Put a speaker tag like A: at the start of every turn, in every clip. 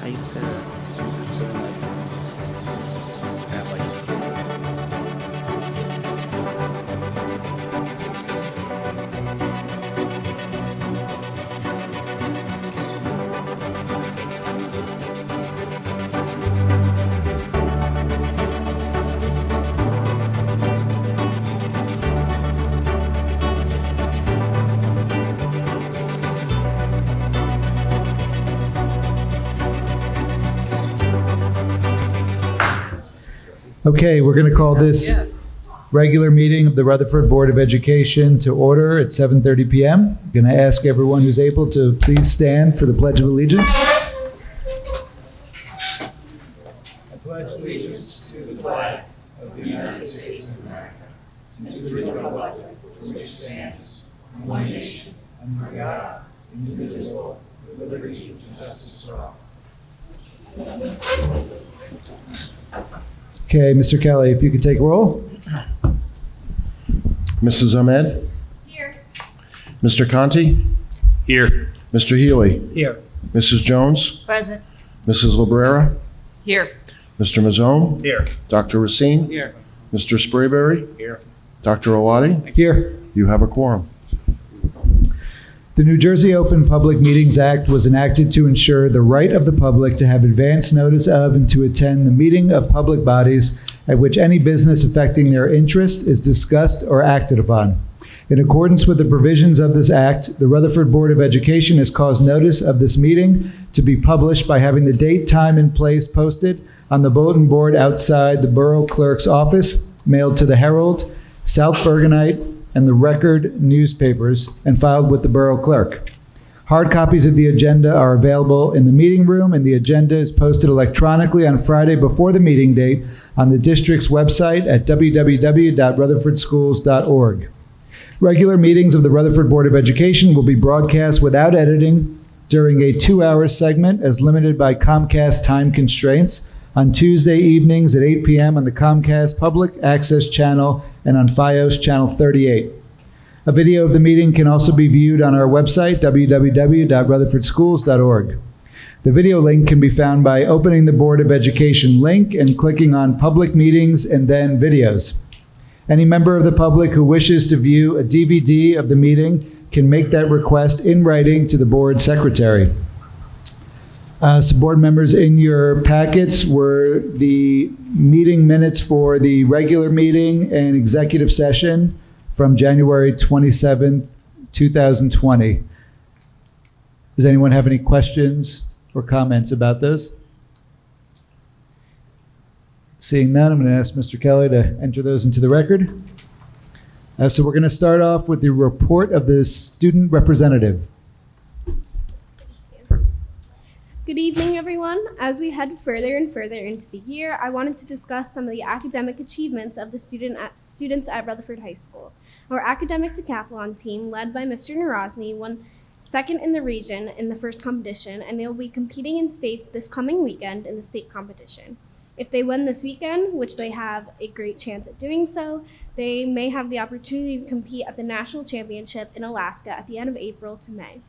A: I used to sort of like have like
B: Okay, we're going to call this regular meeting of the Rutherford Board of Education to order at 7:30 p.m. I'm going to ask everyone who's able to please stand for the Pledge of Allegiance. Okay, Mr. Kelly, if you could take roll.
C: Mrs. Ahmed?
D: Here.
C: Mr. Conti?
E: Here.
C: Mr. Healy?
B: Here.
C: Mrs. Jones?
D: Present.
C: Mrs. Librera?
D: Here.
C: Mr. Mazzone?
E: Here.
C: Dr. Racine?
E: Here.
C: Mr. Sprayberry?
E: Here.
C: Dr. Awadi?
B: Here.
C: You have a quorum.
B: The New Jersey Open Public Meetings Act was enacted to ensure the right of the public to have advance notice of and to attend the meeting of public bodies at which any business affecting their interest is discussed or acted upon. In accordance with the provisions of this act, the Rutherford Board of Education has caused notice of this meeting to be published by having the date, time, and place posted on the bulletin board outside the Borough Clerk's office, mailed to the Herald, South Bergenite, and the Record newspapers, and filed with the Borough Clerk. Hard copies of the agenda are available in the meeting room, and the agenda is posted electronically on Friday before the meeting date on the district's website at www.rutherfordschools.org. Regular meetings of the Rutherford Board of Education will be broadcast without editing during a 2-hour segment as limited by Comcast time constraints on Tuesday evenings at 8 p.m. on the Comcast Public Access Channel and on FiOS Channel 38. A video of the meeting can also be viewed on our website, www.rutherfordschools.org. The video link can be found by opening the Board of Education link and clicking on Public Meetings and then Videos. Any member of the public who wishes to view a DVD of the meeting can make that request in writing to the board secretary. So board members, in your packets were the meeting minutes for the regular meeting and executive session from January 27th, 2020. Does anyone have any questions or comments about those? Seeing none, I'm going to ask Mr. Kelly to enter those into the record. So we're going to start off with the report of the student representative.
F: Good evening, everyone. As we head further and further into the year, I wanted to discuss some of the academic achievements of the students at Rutherford High School. Our academic decathlon team, led by Mr. Narozny, won second in the region in the first competition, and they will be competing in states this coming weekend in the state competition. If they win this weekend, which they have a great chance at doing so, they may have the opportunity to compete at the national championship in Alaska at the end of April to May.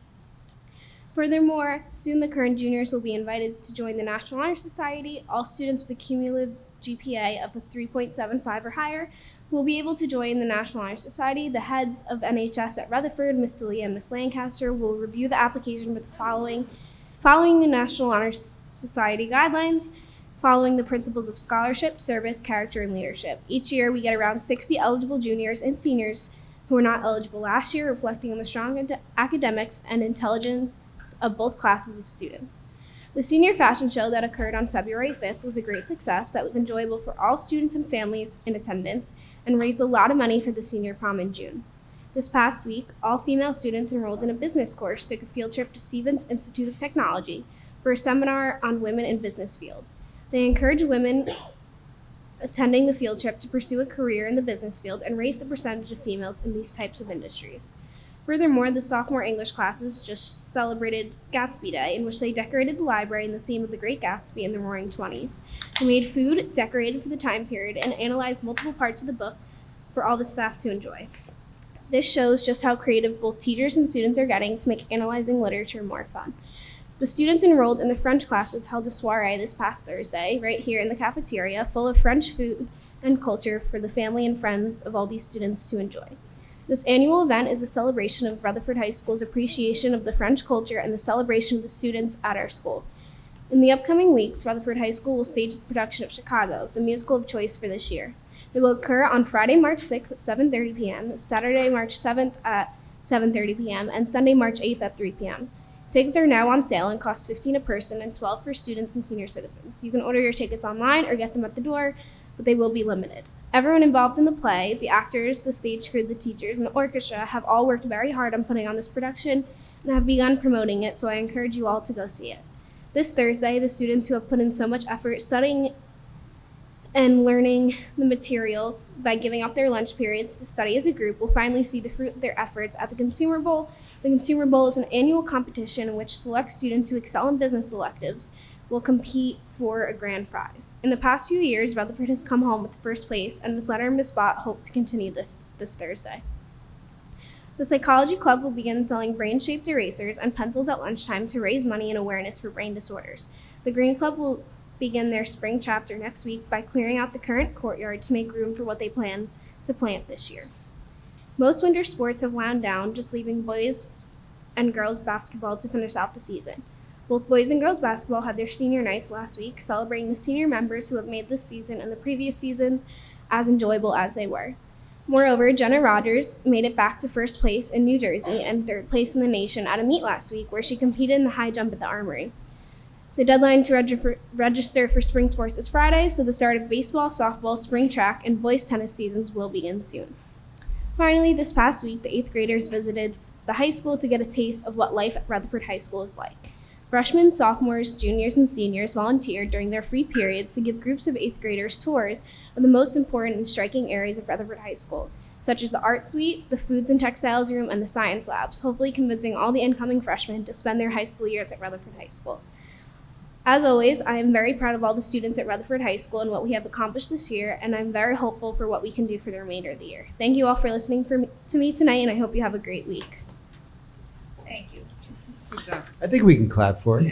F: Furthermore, soon the current juniors will be invited to join the National Honor Society. All students with a cumulative GPA of a 3.75 or higher will be able to join the National Honor Society. The heads of NHS at Rutherford, Ms. D'Elia and Ms. Lancaster, will review the application with following the National Honor Society guidelines, following the principles of scholarship, service, character, and leadership. Each year, we get around 60 eligible juniors and seniors who were not eligible last year, reflecting on the strong academics and intelligence of both classes of students. The senior fashion show that occurred on February 5th was a great success that was enjoyable for all students and families in attendance and raised a lot of money for the senior prom in June. This past week, all female students enrolled in a business course took a field trip to Stevens Institute of Technology for a seminar on women in business fields. They encourage women attending the field trip to pursue a career in the business field and raise the percentage of females in these types of industries. Furthermore, the sophomore English classes just celebrated Gatsby Day, in which they decorated the library in the theme of the Great Gatsby in the Roaring '20s. They made food decorated for the time period and analyzed multiple parts of the book for all the staff to enjoy. This shows just how creative both teachers and students are getting to make analyzing literature more fun. The students enrolled in the French classes held a soiree this past Thursday, right here in the cafeteria, full of French food and culture for the family and friends of all these students to enjoy. This annual event is a celebration of Rutherford High School's appreciation of the French culture and the celebration of the students at our school. In the upcoming weeks, Rutherford High School will stage the production of Chicago, the musical of choice for this year. It will occur on Friday, March 6th at 7:30 p.m., Saturday, March 7th at 7:30 p.m., and Sunday, March 8th at 3 p.m. Tickets are now on sale and cost $15 a person and $12 for students and senior citizens. You can order your tickets online or get them at the door, but they will be limited. Everyone involved in the play, the actors, the stage crew, the teachers, and the orchestra have all worked very hard on putting on this production and have begun promoting it, so I encourage you all to go see it. This Thursday, the students who have put in so much effort studying and learning the material by giving up their lunch periods to study as a group will finally see the fruit of their efforts at the Consumer Bowl. The Consumer Bowl is an annual competition in which select students who excel in business electives will compete for a grand prize. In the past few years, Rutherford has come home with first place, and Ms. Leonard and Ms. Bott hope to continue this Thursday. The Psychology Club will begin selling brain-shaped erasers and pencils at lunchtime to raise money and awareness for brain disorders. The Green Club will begin their spring chapter next week by clearing out the current courtyard to make room for what they plan to plant this year. Most winter sports have wound down, just leaving boys and girls basketball to finish out the season. Both boys and girls basketball had their senior nights last week, celebrating the senior members who have made this season and the previous seasons as enjoyable as they were. Moreover, Jenna Rogers made it back to first place in New Jersey and third place in the nation at a meet last week where she competed in the high jump at the Armory. The deadline to register for spring sports is Friday, so the start of baseball, softball, spring track, and boys tennis seasons will begin soon. Finally, this past week, the 8th graders visited the high school to get a taste of what life at Rutherford High School is like. Freshmen, sophomores, juniors, and seniors volunteered during their free periods to give groups of 8th graders tours of the most important and striking areas of Rutherford High School, such as the art suite, the foods and textiles room, and the science labs, hopefully convincing all the incoming freshmen to spend their high school years at Rutherford High School. As always, I am very proud of all the students at Rutherford High School and what we have accomplished this year, and I'm very hopeful for what we can do for the remainder of the year. Thank you all for listening to me tonight, and I hope you have a great week.
D: Thank you. Good job.
B: I think we can clap for it.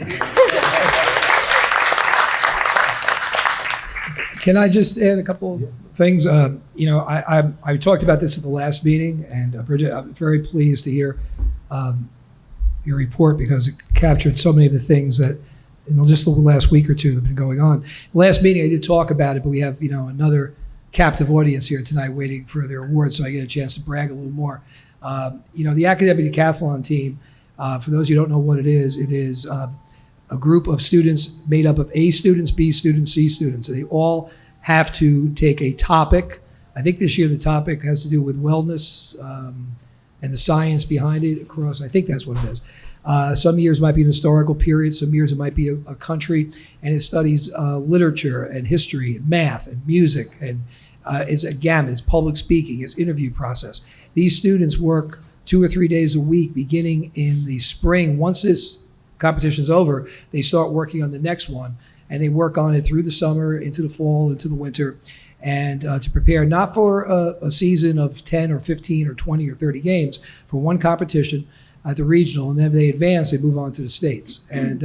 A: Can I just add a couple of things? I talked about this at the last meeting, and Bridget, I'm very pleased to hear your report because it captured so many of the things that in just the last week or two that have been going on. Last meeting, I did talk about it, but we have another captive audience here tonight waiting for their awards, so I get a chance to brag a little more. The academic decathlon team, for those who don't know what it is a group of students made up of A students, B students, C students. They all have to take a topic. I think this year the topic has to do with wellness and the science behind it across, I think that's what it is. Some years might be an historical period, some years it might be a country, and it studies literature and history and math and music, and it's a gamut, it's public speaking, it's interview process. These students work 2 or 3 days a week beginning in the spring. Once this competition is over, they start working on the next one, and they work on it through the summer, into the fall, into the winter, and to prepare not for a season of 10 or 15 or 20 or 30 games, for one competition at the regional, and then they advance, they move on to the states. And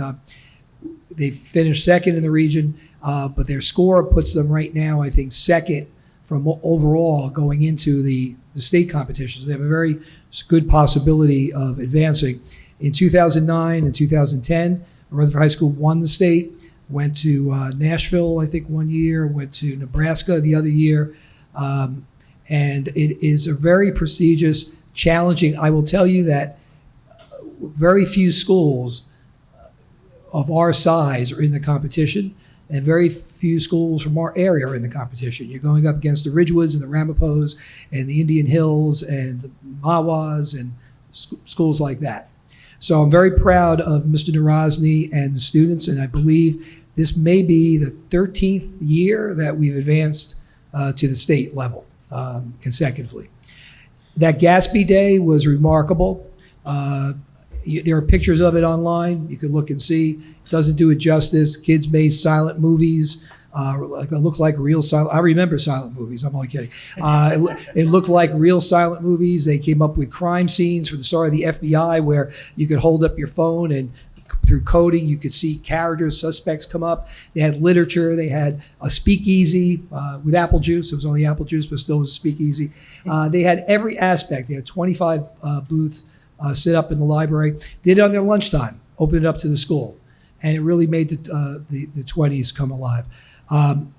A: they finished second in the region, but their score puts them right now, I think, second from overall going into the state competitions. They have a very good possibility of advancing. In 2009 and 2010, Rutherford High School won the state, went to Nashville, I think, one year, went to Nebraska the other year, and it is a very prestigious, challenging. I will tell you that very few schools of our size are in the competition, and very few schools from our area are in the competition. You're going up against the Ridgewoods and the Ramapos and the Indian Hills and the Mawas and schools like that. So I'm very proud of Mr. Narozny and the students, and I believe this may be the 13th year that we've advanced to the state level consecutively. That Gatsby Day was remarkable. There are pictures of it online. You can look and see. It doesn't do it justice. Kids made silent movies. That look like real silent. I remember silent movies. I'm only kidding. It looked like real silent movies. They came up with crime scenes for the start of the FBI, where you could hold up your phone and through coding. You could see characters, suspects come up. They had literature. They had a speakeasy with apple juice. It was only apple juice, but still was a speakeasy. They had every aspect. They had 25 booths set up in the library. Did it on their lunchtime, opened it up to the school. And it really made the 20s come alive.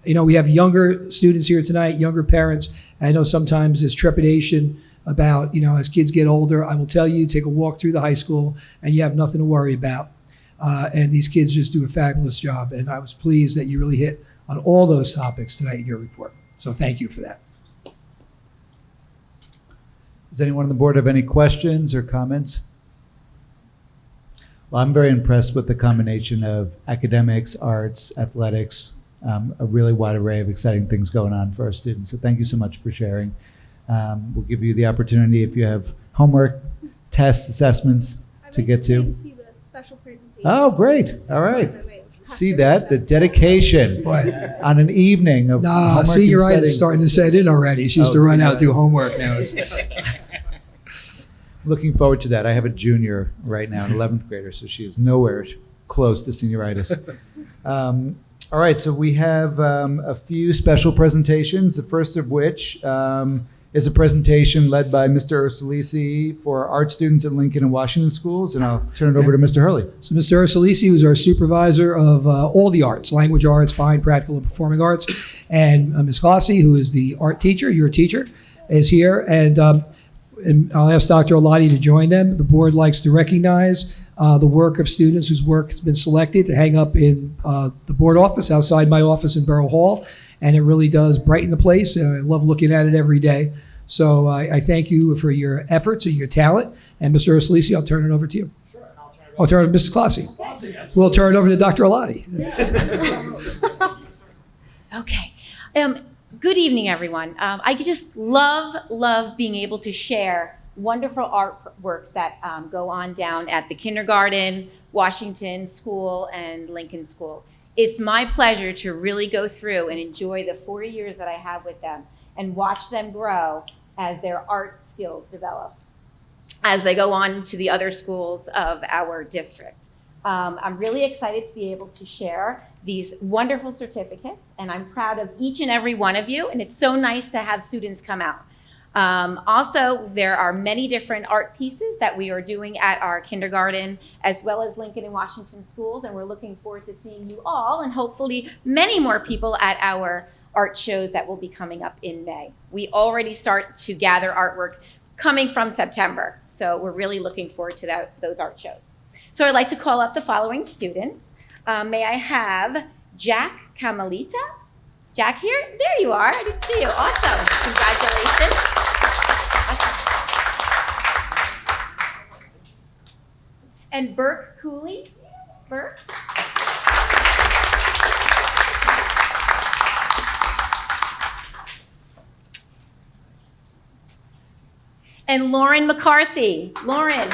A: We have younger students here tonight, younger parents. I know sometimes there's trepidation about, as kids get older. I will tell you, take a walk through the high school and you have nothing to worry about. And these kids just do a fabulous job. And I was pleased that you really hit on all those topics tonight in your report. So thank you for that.
B: Does anyone on the board have any questions or comments? Well, I'm very impressed with the combination of academics, arts, athletics, a really wide array of exciting things going on for our students. So thank you so much for sharing. We'll give you the opportunity if you have homework, tests, assessments to get to.
F: See the special presentation.
B: Oh, great. All right. See that? The dedication on an evening of
A: Nah,
B: homework
A: senioritis
B: and studying.
A: is starting to set in already. She used to run out and do homework now.
B: Looking forward to that. I have a junior right now, an 11th grader, so she is nowhere close to senioritis. All right, so we have a few special presentations, the first of which is a presentation led by Mr. Ursulisi for art students at Lincoln and Washington schools, and I'll turn it over to Mr. Hurley.
A: So Mr. Ursulisi, who's our supervisor of all the arts, language arts, fine, practical, and performing arts, and Ms. Classie, who is the art teacher, your teacher, is here. And I'll ask Dr. Olati to join them. The board likes to recognize the work of students whose work has been selected to hang up in the board office, outside my office in Borough Hall. And it really does brighten the place. I love looking at it every day. So I thank you for your efforts and your talent. And Mr. Ursulisi, I'll turn it over to you. Sure, and I'll turn it to Mrs. Classie. We'll turn it over to Dr. Olati.
E: Okay. Good evening, everyone. I just love being able to share wonderful artworks that go on down at the kindergarten, Washington School, and Lincoln School. It's my pleasure to really go through and enjoy the 4 years that I have with them and watch them grow as their art skills develop as they go on to the other schools of our district. I'm really excited to be able to share these wonderful certificates, and I'm proud of each and every one of you, and it's so nice to have students come out. Also, there are many different art pieces that we are doing at our kindergarten as well as Lincoln and Washington schools, and we're looking forward to seeing you all and hopefully many more people at our art shows that will be coming up in May. We already start to gather artwork coming from September, so we're really looking forward to those art shows. So I'd like to call up the following students. May I have Jack Camelita? Jack here? There you are. I didn't see you. Awesome. Congratulations. Awesome. And Burke Cooley? Burke? And Lauren McCarthy. Lauren.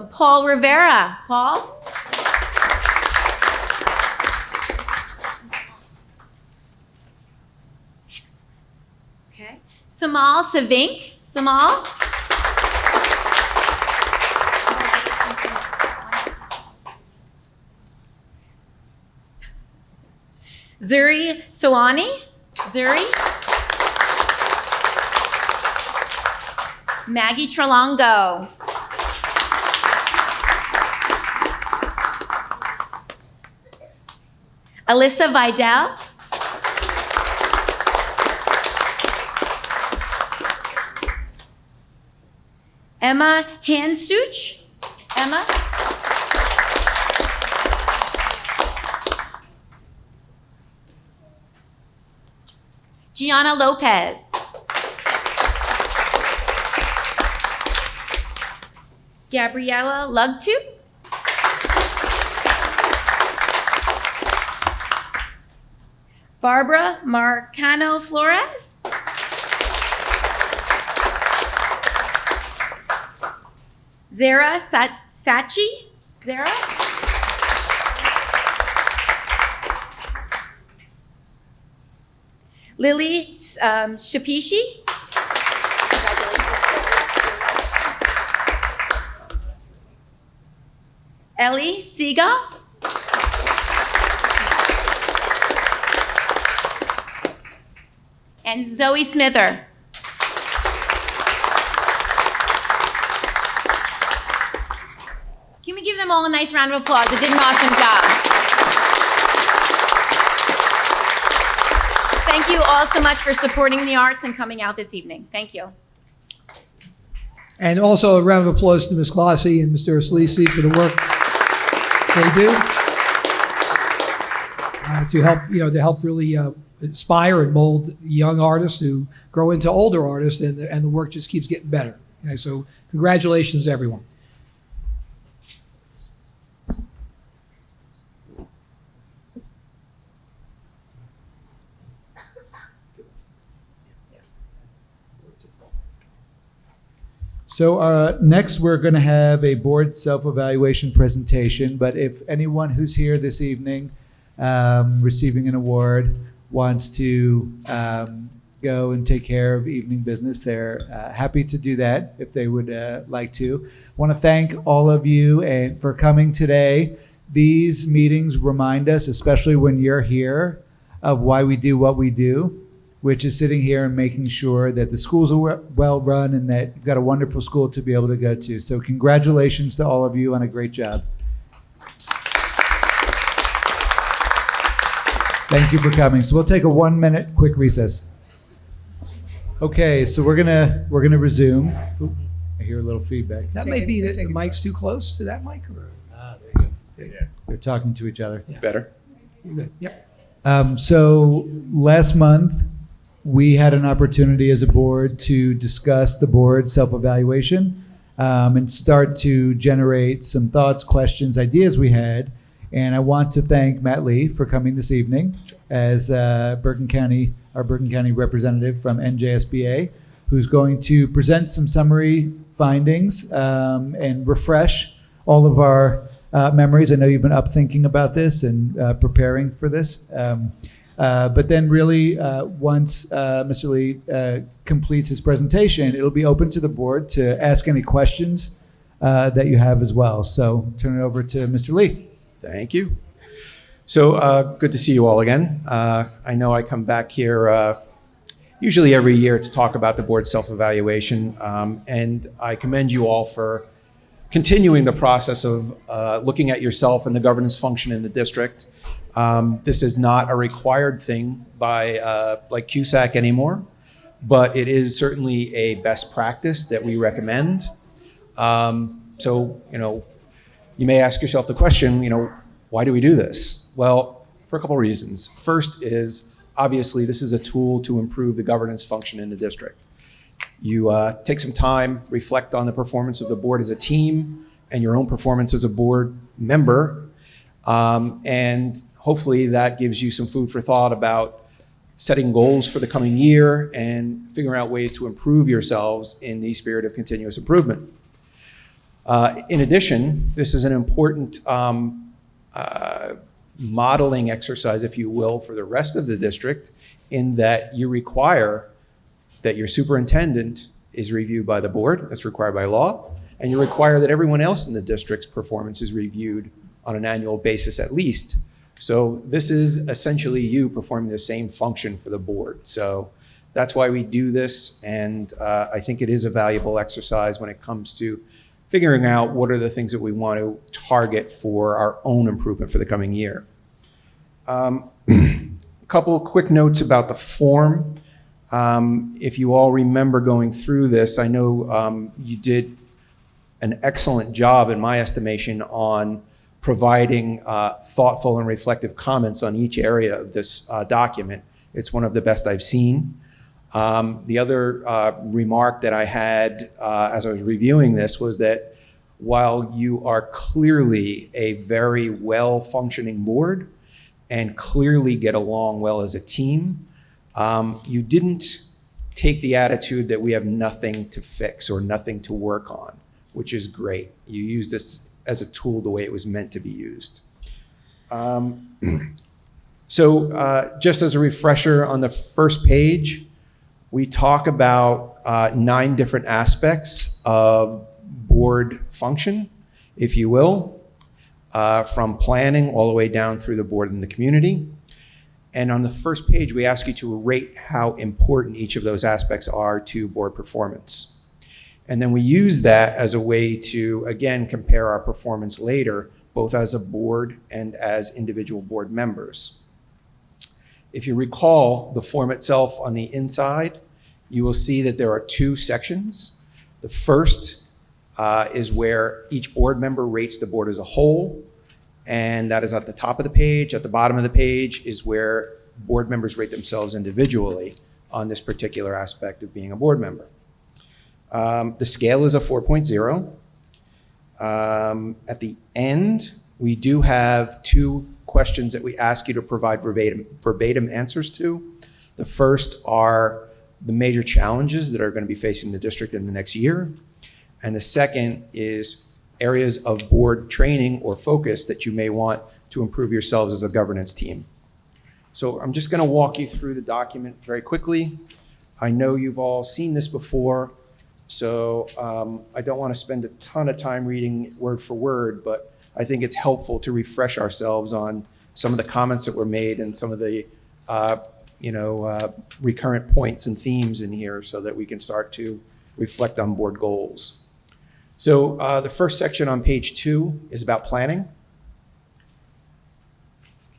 E: Paul Rivera. Paul? Excellent. Okay. Samal Savink. Samal? Zuri Sawani. Zuri? Maggie Trelongo. Alyssa Vidal. Emma Hansuch. Emma. Gianna Lopez. Gabriella Lugtu. Barbara Marcano Flores. Zara Sachi. Zara. Lily Shapishi. Ellie Siga. And Zoe Smither. Can we give them all a nice round of applause? They did an awesome job. Thank you all so much for supporting the arts and coming out this evening. Thank you.
A: And also a round of applause to Ms. Classi and Mr. Aslisi for the work they do to help really inspire and mold young artists who grow into older artists, and the work just keeps getting better. Okay, so congratulations, everyone.
B: So next, we're going to have a board self-evaluation presentation. But if anyone who's here this evening receiving an award wants to go and take care of evening business, they're happy to do that if they would like to. I want to thank all of you and for coming today. These meetings remind us, especially when you're here, of why we do what we do, which is sitting here and making sure that the schools are well run and that you've got a wonderful school to be able to go to. So congratulations to all of you on a great job. Thank you for coming. So we'll take a 1-minute quick recess. Okay, so we're gonna resume. Oop, I hear a little feedback.
A: That might be that the mic's too close to that mic, or
B: There you go. They're talking to each other.
C: Better?
A: you're good. Yep.
B: So last month, we had an opportunity as a board to discuss the board self-evaluation and start to generate some thoughts, questions, ideas we had. And I want to thank Matt Lee for coming this evening as our Bergen County representative from NJSBA, who's going to present some summary findings and refresh all of our memories. I know you've been up thinking about this and preparing for this. But then really, once Mr. Lee completes his presentation, it'll be open to the board to ask any questions that you have as well. So turn it over to Mr. Lee.
G: Thank you. So good to see you all again. I know I come back here usually every year to talk about the board self-evaluation, and I commend you all for continuing the process of looking at yourself and the governance function in the district. This is not a required thing by like CUSAC anymore, but it is certainly a best practice that we recommend. So, you may ask yourself the question, why do we do this? Well, for a couple of reasons. First is, obviously, this is a tool to improve the governance function in the district. You take some time, reflect on the performance of the board as a team and your own performance as a board member, and hopefully that gives you some food for thought about setting goals for the coming year and figuring out ways to improve yourselves in the spirit of continuous improvement. In addition, this is an important modeling exercise, if you will, for the rest of the district, in that you require that your superintendent is reviewed by the board, that's required by law, and you require that everyone else in the district's performance is reviewed on an annual basis at least. So this is essentially you performing the same function for the board. So that's why we do this, and I think it is a valuable exercise when it comes to figuring out what are the things that we want to target for our own improvement for the coming year. A couple of quick notes about the form. If you all remember going through this, I know you did an excellent job, in my estimation, on providing thoughtful and reflective comments on each area of this document. It's one of the best I've seen. The other remark that I had as I was reviewing this was that while you are clearly a very well-functioning board and clearly get along well as a team, you didn't take the attitude that we have nothing to fix or nothing to work on, which is great. You use this as a tool the way it was meant to be used. So just as a refresher, on the first page, we talk about 9 different aspects of board function, if you will. from planning all the way down through the board and the community. And on the first page, we ask you to rate how important each of those aspects are to board performance. And then we use that as a way to, again, compare our performance later, both as a board and as individual board members. If you recall the form itself on the inside, you will see that there are two sections. The first is where each board member rates the board as a whole, and that is at the top of the page. At the bottom of the page is where board members rate themselves individually on this particular aspect of being a board member. The scale is a 4.0. At the end, we do have two questions that we ask you to provide verbatim answers to. The first are the major challenges that are going to be facing the district in the next year. And the second is areas of board training or focus that you may want to improve yourselves as a governance team. So I'm just going to walk you through the document very quickly. I know you've all seen this before, so I don't want to spend a ton of time reading word for word, but I think it's helpful to refresh ourselves on some of the comments that were made and some of the recurrent points and themes in here so that we can start to reflect on board goals. So the first section on page 2 is about planning.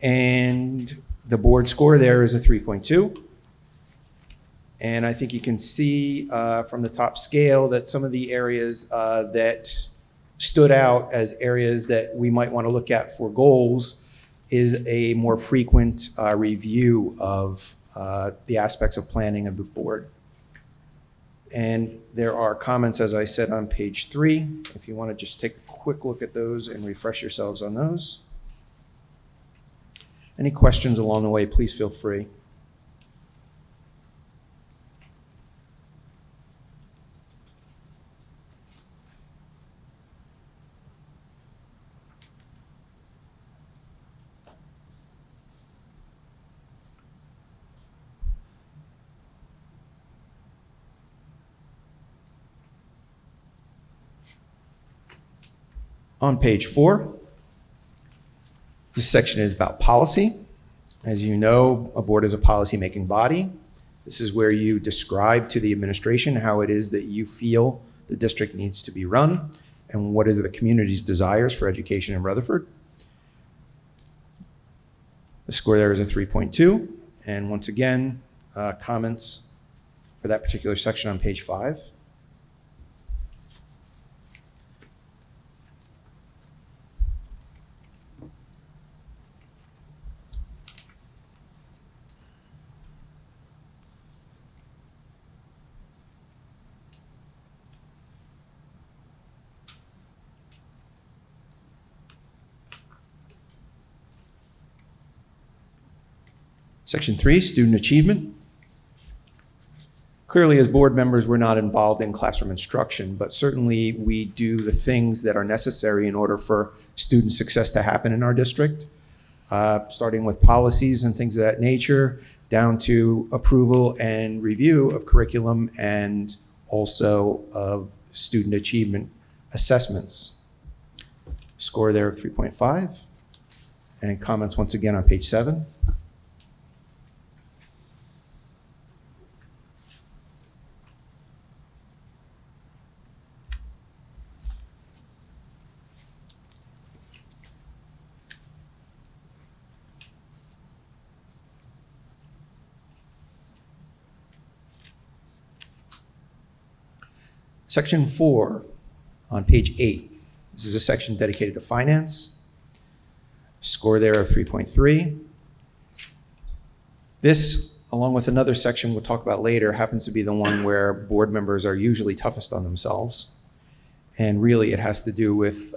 G: And the board score there is a 3.2. And I think you can see from the top scale that some of the areas that stood out as areas that we might want to look at for goals is a more frequent review of the aspects of planning of the board. And there are comments, as I said, on page 3. If you want to just take a quick look at those and refresh yourselves on those. Any questions along the way, please feel free. On page 4, this section is about policy. As you know, a board is a policy-making body. This is where you describe to the administration how it is that you feel the district needs to be run and what is the community's desires for education in Rutherford. The score there is a 3.2. And once again, comments for that particular section on page 5. Section 3, student achievement. Clearly, as board members, we're not involved in classroom instruction, but certainly we do the things that are necessary in order for student success to happen in our district, starting with policies and things of that nature, down to approval and review of curriculum and also of student achievement assessments. Score there of 3.5. And comments once again on page 7. Section 4 on page 8. This is a section dedicated to finance. Score there of 3.3. This, along with another section we'll talk about later, happens to be the one where board members are usually toughest on themselves. And really it has to do with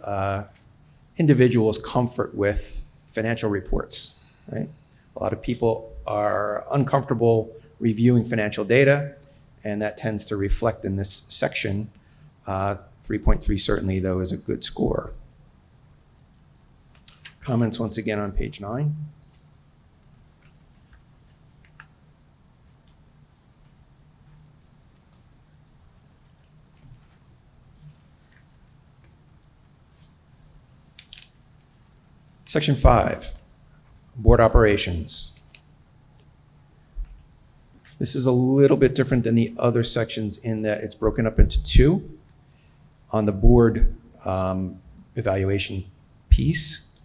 G: individuals' comfort with financial reports, right? A lot of people are uncomfortable reviewing financial data, and that tends to reflect in this section. 3.3 certainly, though, is a good score. Comments once again on page 9. Section 5, board operations. This is a little bit different than the other sections in that it's broken up into two. On the board evaluation piece,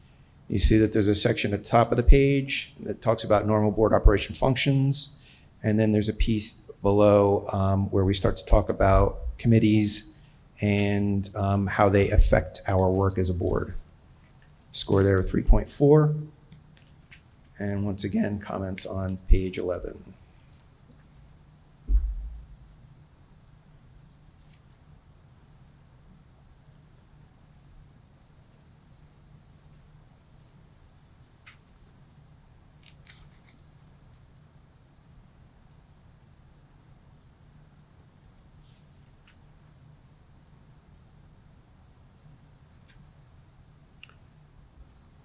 G: you see that there's a section at the top of the page that talks about normal board operation functions. And then there's a piece below where we start to talk about committees and how they affect our work as a board. Score there of 3.4. And once again, comments on page 11.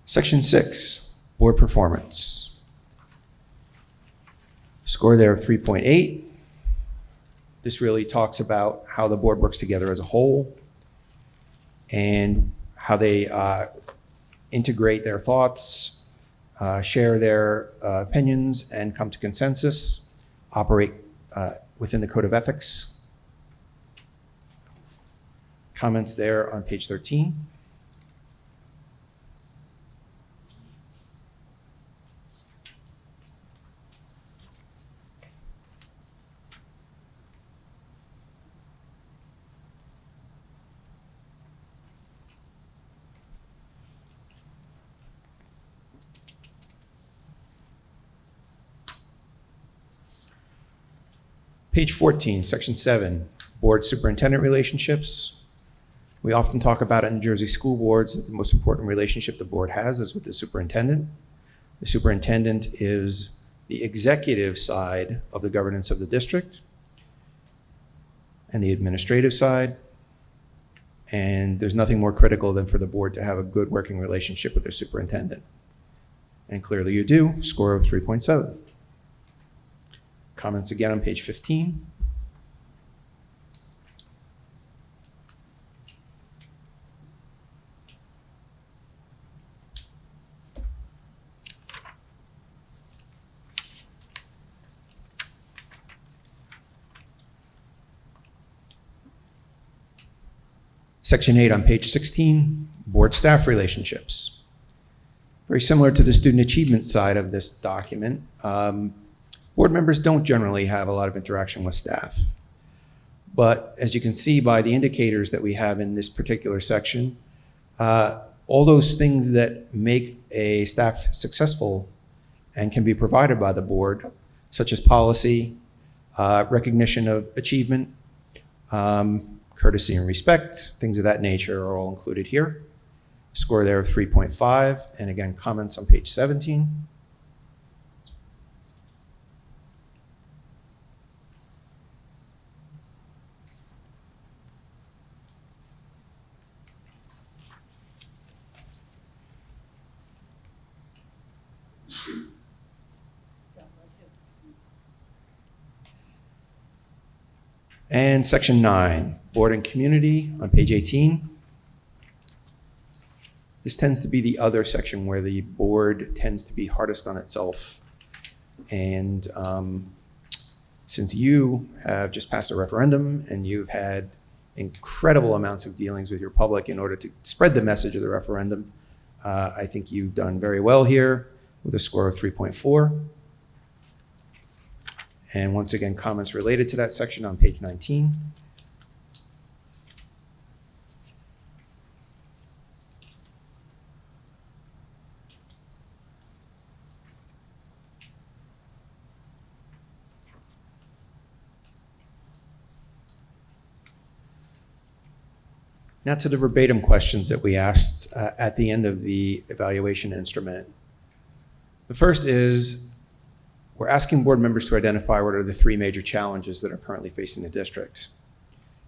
G: Section 6, board performance. Score there of 3.8. This really talks about how the board works together as a whole and how they integrate their thoughts, share their opinions, and come to consensus, operate within the code of ethics. Comments there on page 13. Page 14, section 7, board superintendent relationships. We often talk about it in New Jersey school boards that the most important relationship the board has is with the superintendent. The superintendent is the executive side of the governance of the district and the administrative side. And there's nothing more critical than for the board to have a good working relationship with their superintendent. And clearly you do, score of 3.7. Comments again on page 15. Section 8 on page 16, board staff relationships. Very similar to the student achievement side of this document. Board members don't generally have a lot of interaction with staff. But as you can see by the indicators that we have in this particular section, all those things that make a staff successful and can be provided by the board, such as policy, recognition of achievement, courtesy and respect, things of that nature are all included here. Score there of 3.5, and again, comments on page 17. And section 9, board and community on page 18. This tends to be the other section where the board tends to be hardest on itself. And since you have just passed a referendum and you've had incredible amounts of dealings with your public in order to spread the message of the referendum, I think you've done very well here with a score of 3.4. And once again, comments related to that section on page 19. Now to the verbatim questions that we asked at the end of the evaluation instrument. The first is, we're asking board members to identify what are the 3 major challenges that are currently facing the district.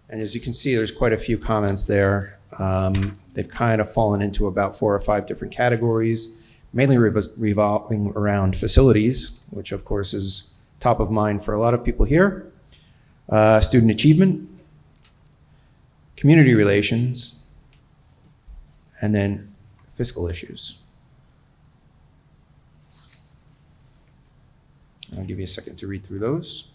G: And as you can see, there's quite a few comments there. They've kind of fallen into about 4 or 5 different categories, mainly revolving around facilities, which of course is top of mind for a lot of people here. Student achievement, community relations, and then fiscal issues. I'll give you a second to read through those.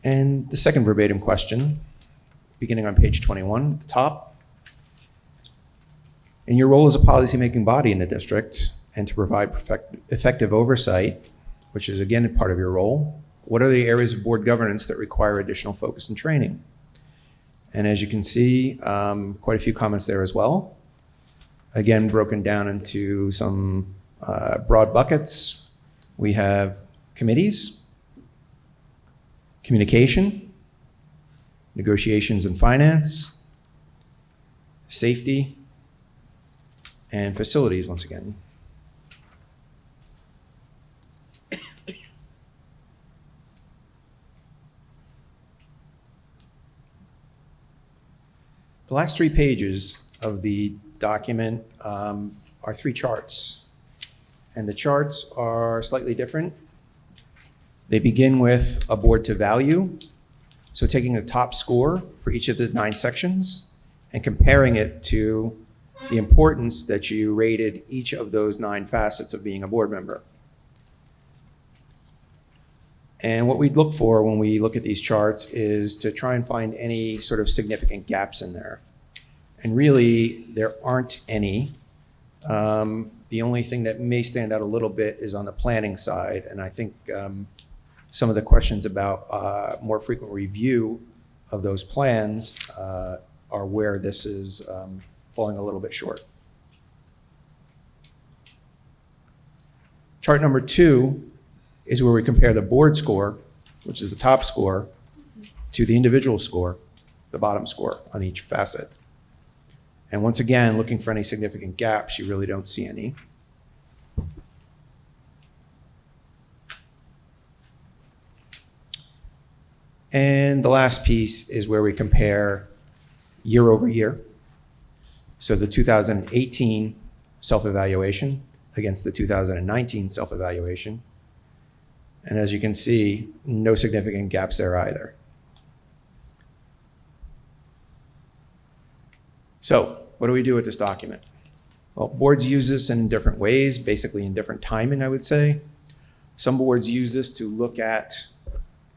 G: And the second verbatim question, beginning on page 21 at the top. In your role as a policymaking body in the district and to provide effective oversight, which is again part of your role, what are the areas of board governance that require additional focus and training? And as you can see, quite a few comments there as well. Again, broken down into some broad buckets. We have committees, communication, negotiations and finance, safety, and facilities once again. The last 3 pages of the document are 3 charts, and the charts are slightly different. They begin with a board to value, so taking the top score for each of the 9 sections and comparing it to the importance that you rated each of those 9 facets of being a board member. And what we'd look for when we look at these charts is to try and find any sort of significant gaps in there. And really, there aren't any. The only thing that may stand out a little bit is on the planning side, and I think some of the questions about more frequent review of those plans are where this is falling a little bit short. Chart number 2 is where we compare the board score, which is the top score, to the individual score, the bottom score on each facet. And once again, looking for any significant gaps, you really don't see any. And the last piece is where we compare year over year. So the 2018 self-evaluation against the 2019 self-evaluation. And as you can see, no significant gaps there either. So what do we do with this document? Well, boards use this in different ways, basically in different timing, I would say. Some boards use this to look at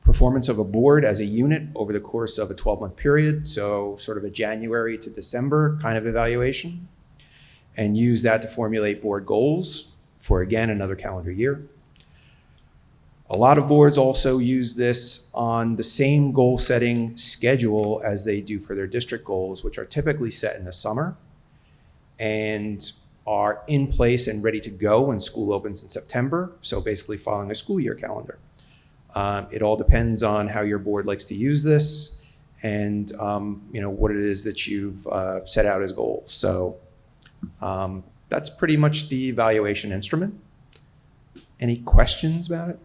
G: performance of a board as a unit over the course of a 12-month period, so sort of a January to December kind of evaluation, and use that to formulate board goals for, again, another calendar year. A lot of boards also use this on the same goal-setting schedule as they do for their district goals, which are typically set in the summer and are in place and ready to go when school opens in September, so basically following a school year calendar. It all depends on how your board likes to use this and what it is that you've set out as goals. So that's pretty much the evaluation instrument. Any questions about it?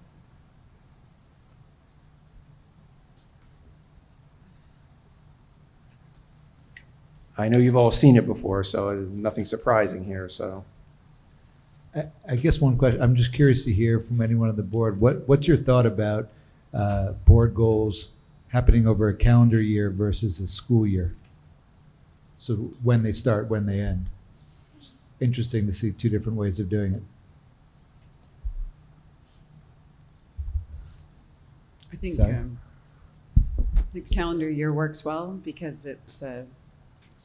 G: I know you've all seen it before, so nothing surprising here. So
B: I guess one question, I'm just curious to hear from anyone on the board, what's your thought about board goals happening over a calendar year versus a school year? So when they start, when they end. Interesting to see 2 different ways of doing it.
H: I think
B: Sorry?
H: the calendar year works well because it's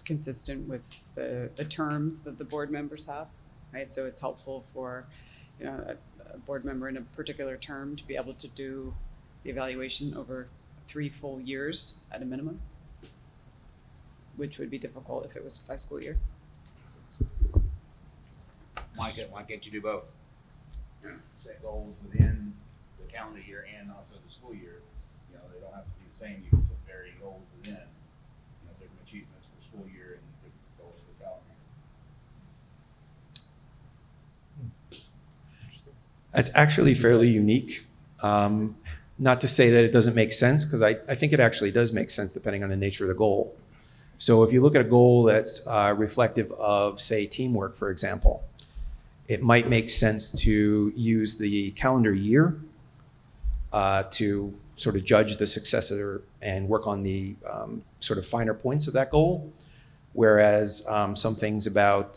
H: consistent with the terms that the board members have, right? So it's helpful for a board member in a particular term to be able to do the evaluation over 3 full years at a minimum, which would be difficult if it was by school year.
I: Why can't you do both? Set goals within the calendar year and also the school year, You know, they don't have to be the same. You can set varying goals within, you know, different achievements for the school year and different goals for the calendar year.
G: That's actually fairly unique. Not to say that it doesn't make sense, because I think it actually does make sense depending on the nature of the goal. So if you look at a goal that's reflective of, say, teamwork, for example, it might make sense to use the calendar year to sort of judge the success and work on the sort of finer points of that goal. Whereas some things about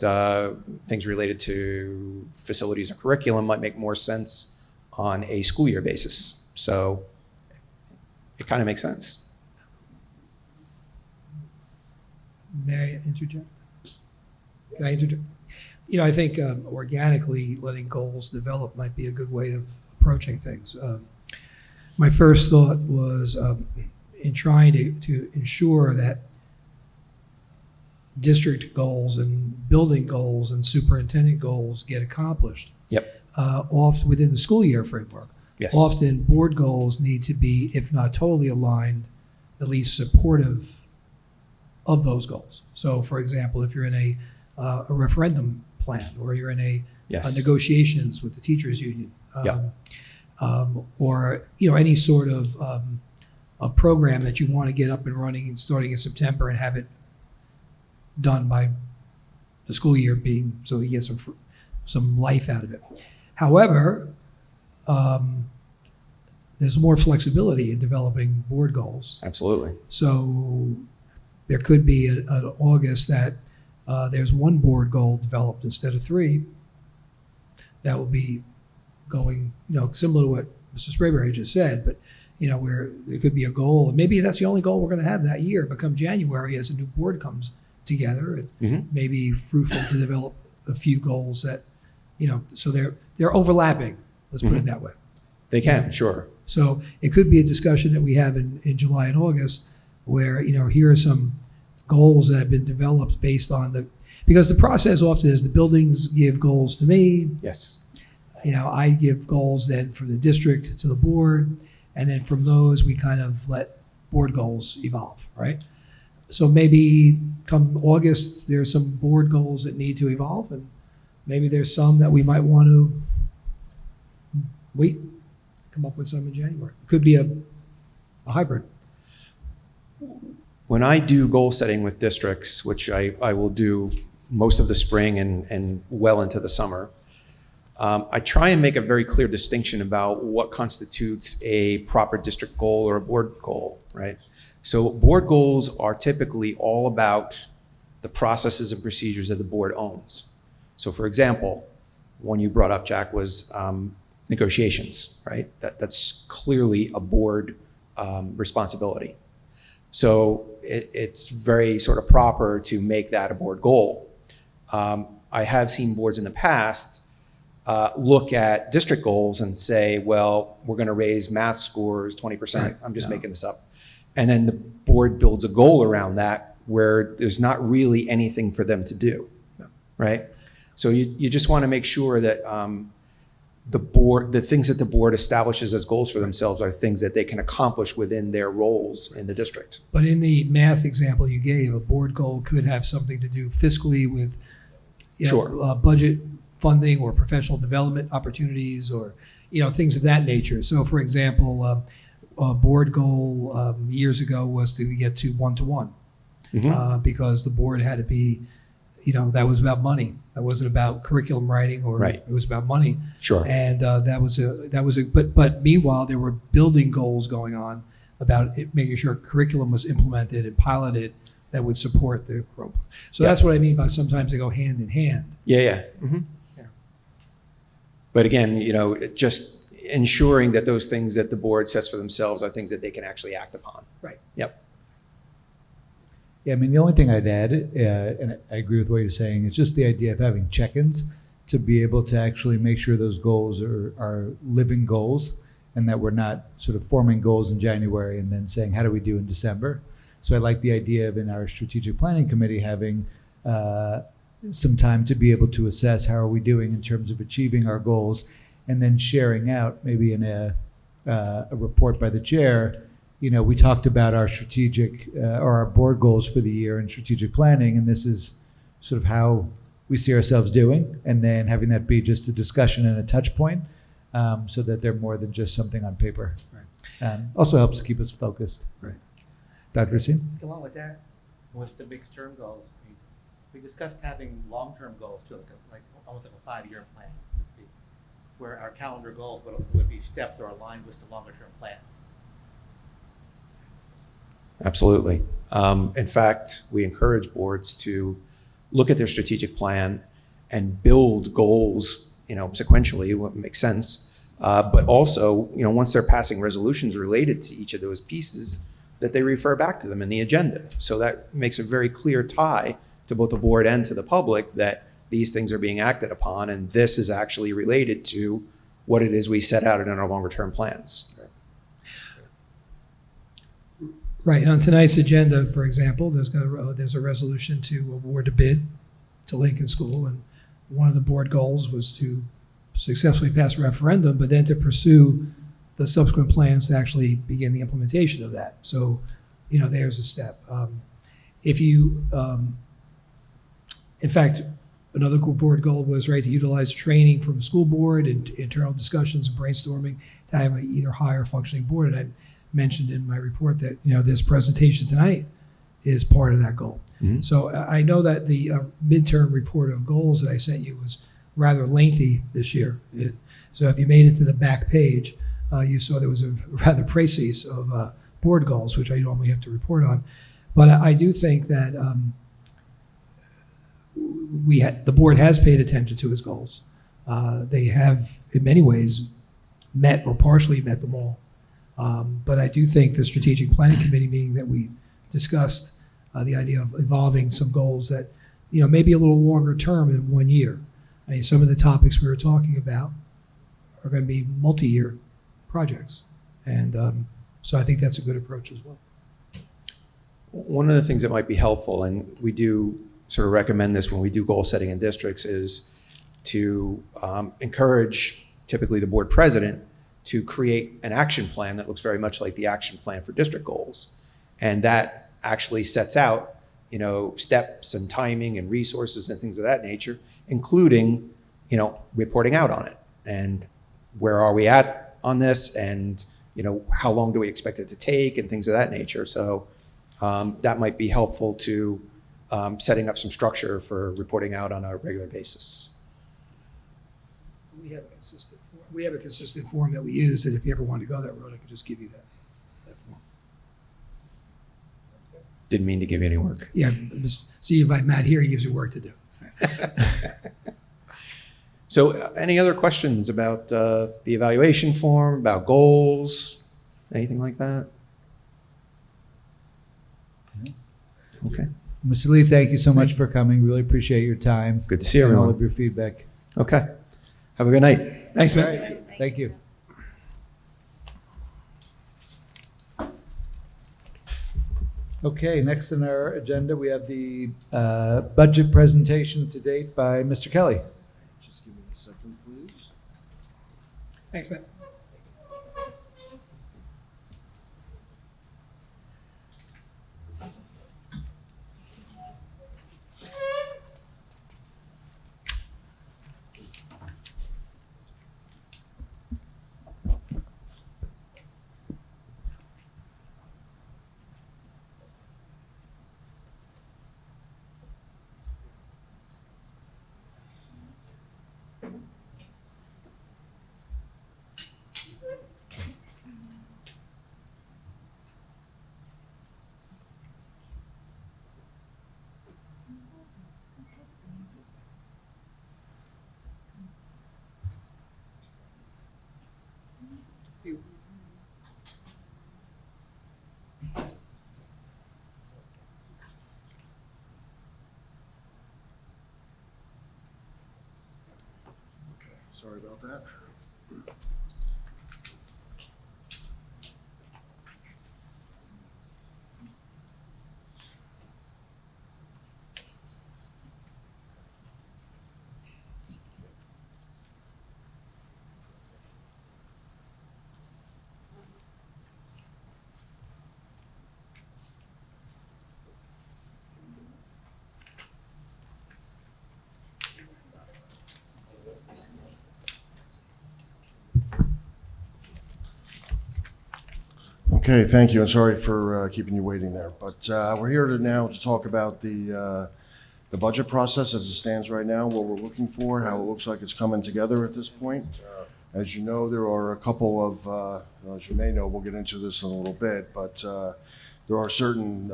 G: things related to facilities or curriculum might make more sense on a school year basis. So it kind of makes sense.
A: May I interject? Can I interject? You know, I think organically letting goals develop might be a good way of approaching things. My first thought was in trying to ensure that district goals and building goals and superintendent goals get accomplished.
G: Yep.
A: Oft within the school year framework.
G: Yes.
A: Often board goals need to be, if not totally aligned, at least supportive of those goals. So for example, if you're in a referendum plan, or you're in a negotiations with the teachers union, or you know, any sort of a program that you want to get up and running and starting in September and have it done by the school year being, so you get some life out of it. However, there's more flexibility in developing board goals.
G: Absolutely.
A: So there could be an August that there's one board goal developed instead of three. That will be going, you know, similar to what Mr. Sprayberry just said, but you know, where there could be a goal, and maybe that's the only goal we're going to have that year. But come January, as a new board comes together, it may be fruitful to develop a few goals that, you know, so they're overlapping. Let's put it that way.
G: They can, sure.
A: So it could be a discussion that we have in July and August, where, you know, here are some goals that have been developed based on because the process often is the buildings give goals to me.
G: Yes.
A: You know, I give goals then from the district to the board, and then from those we kind of let board goals evolve, right? So maybe come August, there's some board goals that need to evolve, and maybe there's some that we might want to wait, come up with some in January. It could be a hybrid.
G: When I do goal setting with districts, which I will do most of the spring and well into the summer, I try and make a very clear distinction about what constitutes a proper district goal or a board goal, right? So board goals are typically all about the processes and procedures that the board owns. So for example, one you brought up, Jack, was negotiations, right? That's clearly a board responsibility. So it's very sort of proper to make that a board goal. I have seen boards in the past look at district goals and say, well, we're going to raise math scores 20%.
A: Right.
G: I'm just making this up. And then the board builds a goal around that where there's not really anything for them to do, right? So you just want to make sure that the things that the board establishes as goals for themselves are things that they can accomplish within their roles in the district.
A: But in the math example you gave, a board goal could have something to do fiscally with, you know, budget funding or professional development opportunities, or, you know, things of that nature. So for example, a board goal years ago was to get to 1-to-1 because the board had to be, you know, that was about money. That wasn't about curriculum writing, or it was about money.
G: Sure. And
A: but meanwhile, there were building goals going on about making sure curriculum was implemented and piloted that would support the Chromebook. So that's what I mean by sometimes they go hand in hand.
G: Yeah. But again, you know, just ensuring that those things that the board sets for themselves are things that they can actually act upon.
A: Right.
G: Yep.
B: Yeah, I mean, the only thing I'd add, and I agree with what you're saying, is just the idea of having check-ins to be able to actually make sure those goals are living goals, and that we're not sort of forming goals in January and then saying, how do we do in December? So I like the idea of, in our strategic planning committee, having some time to be able to assess how are we doing in terms of achieving our goals, and then sharing out maybe in a report by the chair, we talked about our strategic or our board goals for the year and strategic planning, and this is sort of how we see ourselves doing, and then having that be just a discussion and a touch point, so that they're more than just something on paper.
A: Right.
B: Also helps keep us focused.
A: Right.
B: Dr. Racine?
J: Along with that, what's the big term goals? I mean, we discussed having long-term goals too, like almost like a 5-year plan, where our calendar goals would be steps that are aligned with the longer-term plan.
G: Absolutely. In fact, we encourage boards to look at their strategic plan and build goals, sequentially, what makes sense. But also, once they're passing resolutions related to each of those pieces, that they refer back to them in the agenda. So that makes a very clear tie to both the board and to the public that these things are being acted upon, and this is actually related to what it is we set out in our longer term plans.
A: Right, and on tonight's agenda, for example, there's a resolution to award a bid to Lincoln School, and one of the board goals was to successfully pass a referendum, but then to pursue the subsequent plans to actually begin the implementation of that. So, there's a step. In fact, another board goal was, right, to utilize training from the school board and internal discussions and brainstorming to have an either higher functioning board. And I mentioned in my report that, this presentation tonight is part of that goal.
G: Mm-hmm.
A: So I know that the midterm report of goals that I sent you was rather lengthy this year. So if you made it to the back page, you saw there was a rather précis of board goals, which I normally have to report on. But I do think that the board has paid attention to his goals. They have, in many ways, met or partially met them all. But I do think the strategic planning committee meeting that we discussed, the idea of evolving some goals that, maybe a little longer term than 1 year. I mean, some of the topics we were talking about are going to be multi-year projects. And so I think that's a good approach as well.
G: One of the things that might be helpful, and we do sort of recommend this when we do goal setting in districts, is to encourage typically the board president to create an action plan that looks very much like the action plan for district goals. And that actually sets out, steps and timing and resources and things of that nature, including, reporting out on it. And where are we at on this? And, how long do we expect it to take and things of that nature. So that might be helpful to setting up some structure for reporting out on a regular basis.
A: We have a consistent form that we use, that if you ever want to go that road, I could just give you that form.
G: Didn't mean to give you any work.
A: Yeah, see, you invite Matt here, he gives you work to do.
G: So any other questions about the evaluation form, about goals, anything like that? Okay.
B: Mr. Lee, thank you so much for coming. Really appreciate your time.
G: Good to see
B: and all
G: everyone.
B: of your feedback.
G: Okay. Have a good night.
A: Thanks,
B: All
A: Matt.
B: right. Thank you. Okay, next on our agenda, we have the budget presentation to date by Mr. Kelly.
C: Just give me a second, please.
A: Thanks, Matt.
C: Okay, sorry about that. Okay, thank you, and sorry for keeping you waiting there. But we're here now to talk about the budget process as it stands right now, what we're looking for, how it looks like it's coming together at this point. As you know, there are a couple of, as you may know, we'll get into this in a little bit, but there are certain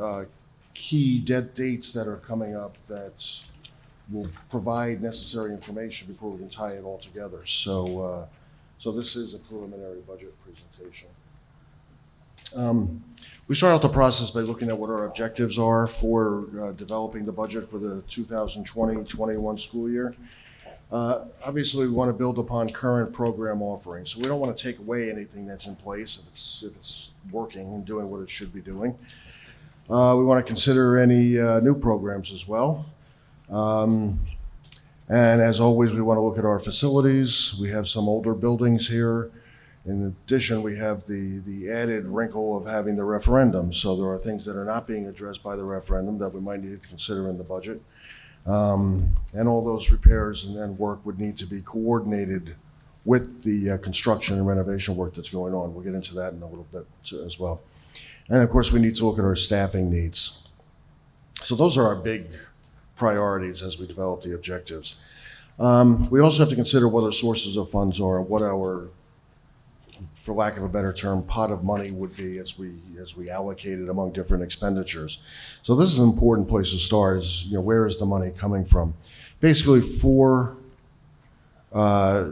C: key dead dates that are coming up that will provide necessary information before we can tie it all together. So this is a preliminary budget presentation. We start out the process by looking at what our objectives are for developing the budget for the 2020-21 school year. Obviously, we want to build upon current program offerings, so we don't want to take away anything that's in place if it's working and doing what it should be doing. We want to consider any new programs as well. And as always, we want to look at our facilities. We have some older buildings here. In addition, we have the added wrinkle of having the referendum. So there are things that are not being addressed by the referendum that we might need to consider in the budget. And all those repairs and work would need to be coordinated with the construction and renovation work that's going on. We'll get into that in a little bit as well. And of course, we need to look at our staffing needs. So those are our big priorities as we develop the objectives. We also have to consider what our sources of funds are and what our, for lack of a better term, pot of money would be as we allocate it among different expenditures. So this is an important place to start is, where is the money coming from? Basically 4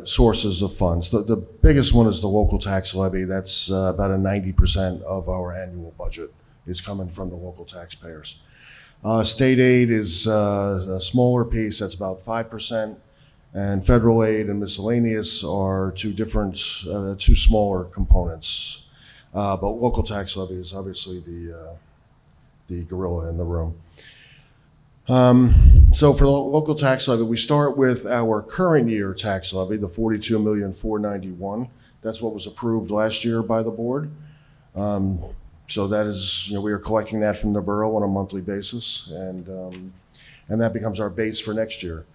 C: sources of funds. The biggest one is the local tax levy. That's about 90% of our annual budget is coming from the local taxpayers. State aid is a smaller piece, that's about 5%. And federal aid and miscellaneous are 2 smaller components. But local tax levy is obviously the gorilla in the room. So for the local tax levy, we start with our current year tax levy, the $42,491,000. That's what was approved last year by the board. So that is, we are collecting that from the borough on a monthly basis, and that becomes our base for next year.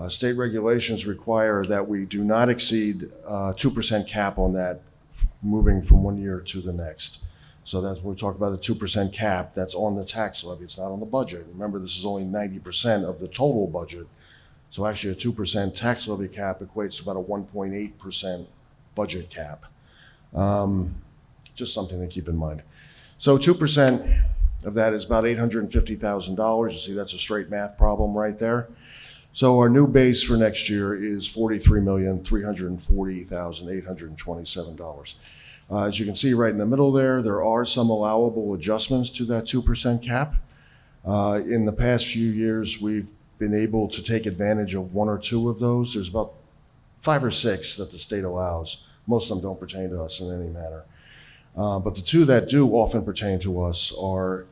C: State regulations require that we do not exceed 2% cap on that moving from one year to the next. So that's when we talk about a 2% cap, that's on the tax levy, it's not on the budget. Remember, this is only 90% of the total budget. So actually a 2% tax levy cap equates to about a 1.8% budget cap. Just something to keep in mind. So 2% of that is about $850,000. You see, that's a straight math problem right there. So our new base for next year is $43,340,827. As you can see right in the middle there are some allowable adjustments to that 2% cap. In the past few years, we've been able to take advantage of 1 or 2 of those. There's about 5 or 6 that the state allows. Most of them don't pertain to us in any manner. But the 2 that do often pertain to us are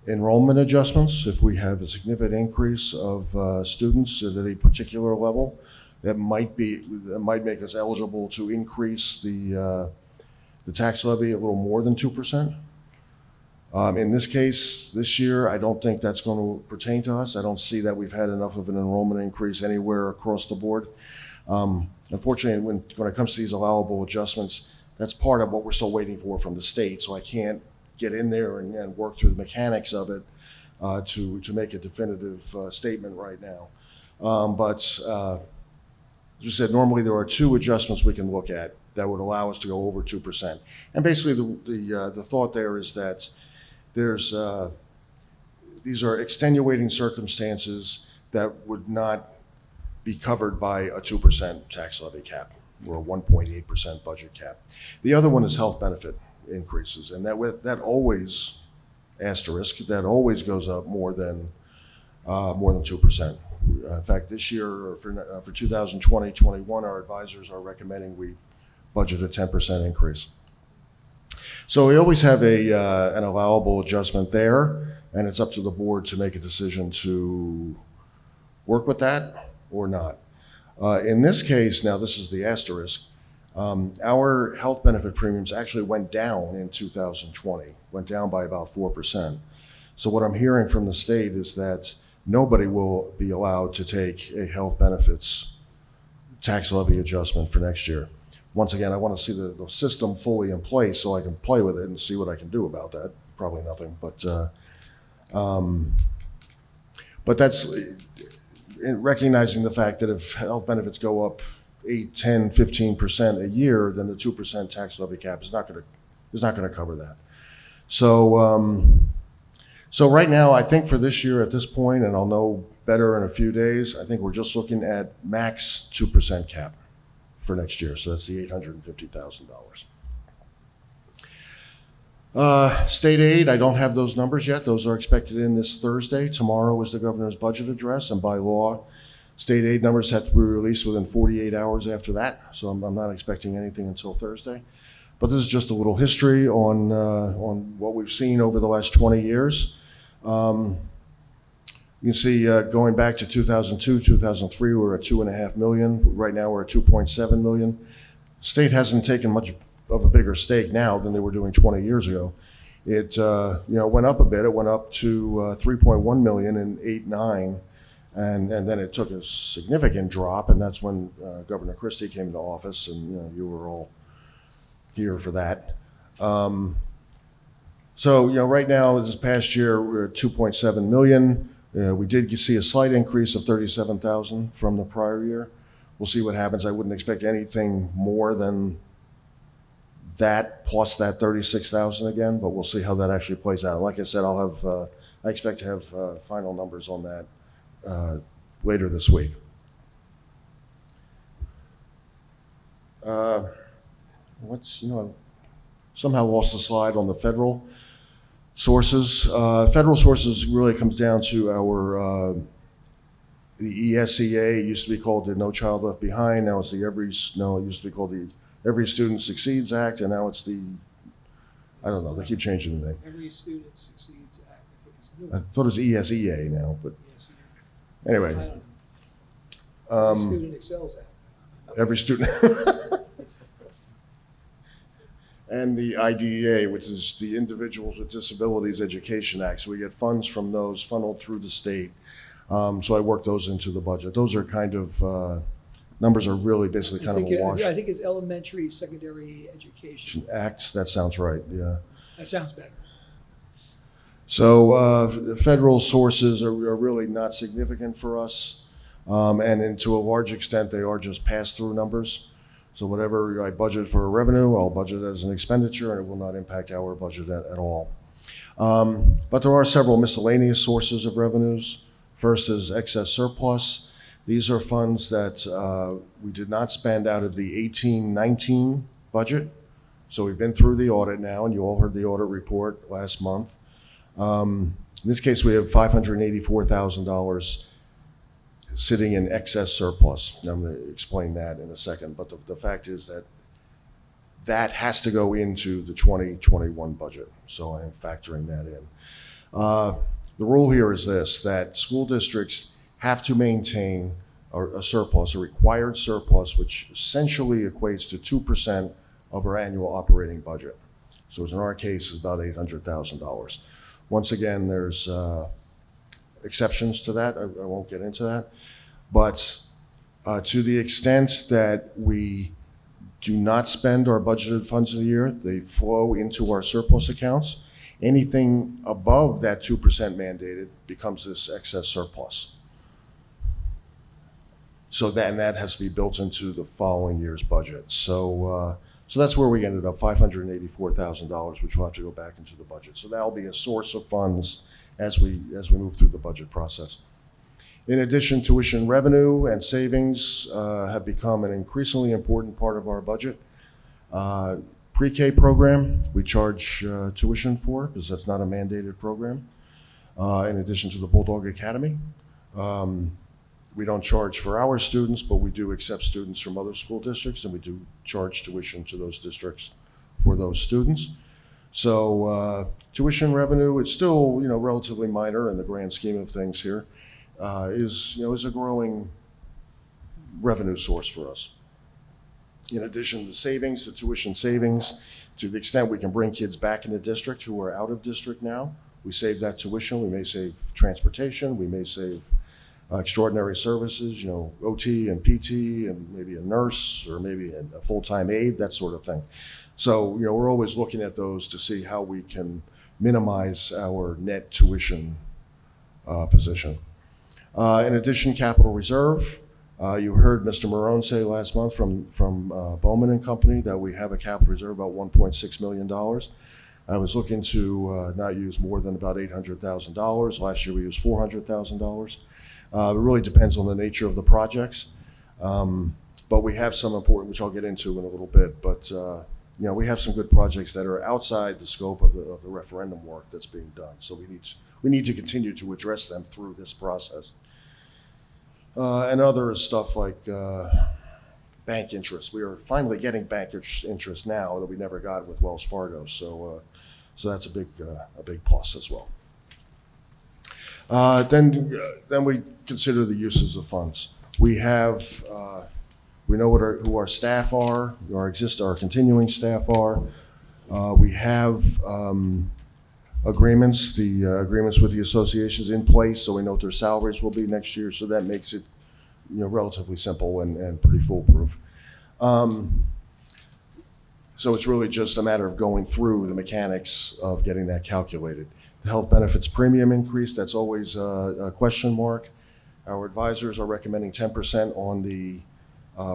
C: enrollment adjustments. If we have a significant increase of students at a particular level, that might make us eligible to increase the tax levy a little more than 2%. In this case, this year, I don't think that's going to pertain to us. I don't see that we've had enough of an enrollment increase anywhere across the board. Unfortunately, when it comes to these allowable adjustments, that's part of what we're still waiting for from the state. So I can't get in there and work through the mechanics of it to make a definitive statement right now. But as you said, normally there are 2 adjustments we can look at that would allow us to go over 2%. And basically the thought there is that these are extenuating circumstances that would not be covered by a 2% tax levy cap or a 1.8% budget cap. The other one is health benefit increases, and that always, asterisk, that always goes up more than 2%. In fact, this year, for 2020-21, our advisors are recommending we budget a 10% increase. So we always have an allowable adjustment there, and it's up to the board to make a decision to work with that or not. In this case, now this is the asterisk, our health benefit premiums actually went down in 2020, went down by about 4%. So what I'm hearing from the state is that nobody will be allowed to take a health benefits tax levy adjustment for next year. once again, I want to see the system fully in place so I can play with it and see what I can do about that. Probably nothing, but that's in recognizing the fact that if health benefits go up 8, 10, 15% a year, then the 2% tax levy cap is not going to cover that. So right now, I think for this year at this point, and I'll know better in a few days, I think we're just looking at max 2% cap for next year. So that's the $850,000. State aid, I don't have those numbers yet. Those are expected in this Thursday. Tomorrow is the governor's budget address, and by law, state aid numbers have to be released within 48 hours after that. So I'm not expecting anything until Thursday. But this is just a little history on what we've seen over the last 20 years. You can see going back to 2002, 2003, we were at 2.5 million. Right now we're at 2.7 million. State hasn't taken much of a bigger stake now than they were doing 20 years ago. It went up a bit. It went up to 3.1 million in 8-9, and then it took a significant drop, and that's when Governor Christie came into office, and you were all here for that. So right now, this past year, we're at 2.7 million. We did see a slight increase of 37,000 from the prior year. We'll see what happens. I wouldn't expect anything more than that plus that 36,000 again, but we'll see how that actually plays out. Like I said, I expect to have final numbers on that later this week. Somehow lost the slide on the federal sources. Federal sources really comes down to the ESEA. It used to be called the No Child Left Behind. Now it's it used to be called the Every Student Succeeds Act, and now it's the, I don't know, they keep changing the name.
A: Every Student Succeeds Act, I think is the new
C: I
A: one.
C: thought it was ESEA now, but
A: Yes,
C: anyway.
A: I don't know. Every Student Excels Act.
C: Every student. And the IDEA, which is the Individuals with Disabilities Education Act. So we get funds from those funneled through the state. So I work those into the budget. Those are kind of, numbers are really basically kind of a wash.
A: I think it's elementary, secondary education.
C: Acts, that sounds right, yeah.
A: That sounds better.
C: So federal sources are really not significant for us. And to a large extent, they are just pass-through numbers. So whatever I budget for revenue, I'll budget as an expenditure, and it will not impact our budget at all. But there are several miscellaneous sources of revenues. First is excess surplus. These are funds that we did not spend out of the 18-19 budget. So we've been through the audit now, and you all heard the audit report last month. In this case, we have $584,000 sitting in excess surplus. Now, I'm going to explain that in a second, but the fact is that has to go into the 2021 budget, so I am factoring that in. The rule here is this, that school districts have to maintain a surplus, a required surplus, which essentially equates to 2% of our annual operating budget. So in our case, it's about $800,000. Once again, there's exceptions to that. I won't get into that. But to the extent that we do not spend our budgeted funds in a year, they flow into our surplus accounts. Anything above that 2% mandated becomes this excess surplus. So that has to be built into the following year's budget. So that's where we ended up, $584,000, which will have to go back into the budget. So that'll be a source of funds as we move through the budget process. In addition, tuition revenue and savings have become an increasingly important part of our budget. Pre-K program, we charge tuition for, because that's not a mandated program. In addition to the Bulldog Academy. We don't charge for our students, but we do accept students from other school districts, and we do charge tuition to those districts for those students. So tuition revenue is still, relatively minor in the grand scheme of things here. Is a growing revenue source for us. In addition to savings, the tuition savings, to the extent we can bring kids back in the district who are out of district now, we save that tuition. We may save transportation. We may save extraordinary services, OT and PT and maybe a nurse or maybe a full-time aide, that sort of thing. So, we're always looking at those to see how we can minimize our net tuition position. In addition, capital reserve. You heard Mr. Marone say last month from Bowman and Company that we have a capital reserve about $1.6 million. I was looking to not use more than about $800,000. Last year we used $400,000. It really depends on the nature of the projects. But we have some important, which I'll get into in a little bit, but we have some good projects that are outside the scope of the referendum work that's being done. So we need to continue to address them through this process. And other stuff like bank interest. We are finally getting bank interest now that we never got with Wells Fargo. So that's a big plus as well. Then we consider the uses of funds. We have we know who our staff are, our continuing staff are. We have agreements, agreements with the associations in place, so we know what their salaries will be next year. So that makes it, relatively simple and pretty foolproof. So it's really just a matter of going through the mechanics of getting that calculated. The health benefits premium increase, that's always a question mark. Our advisors are recommending 10% on the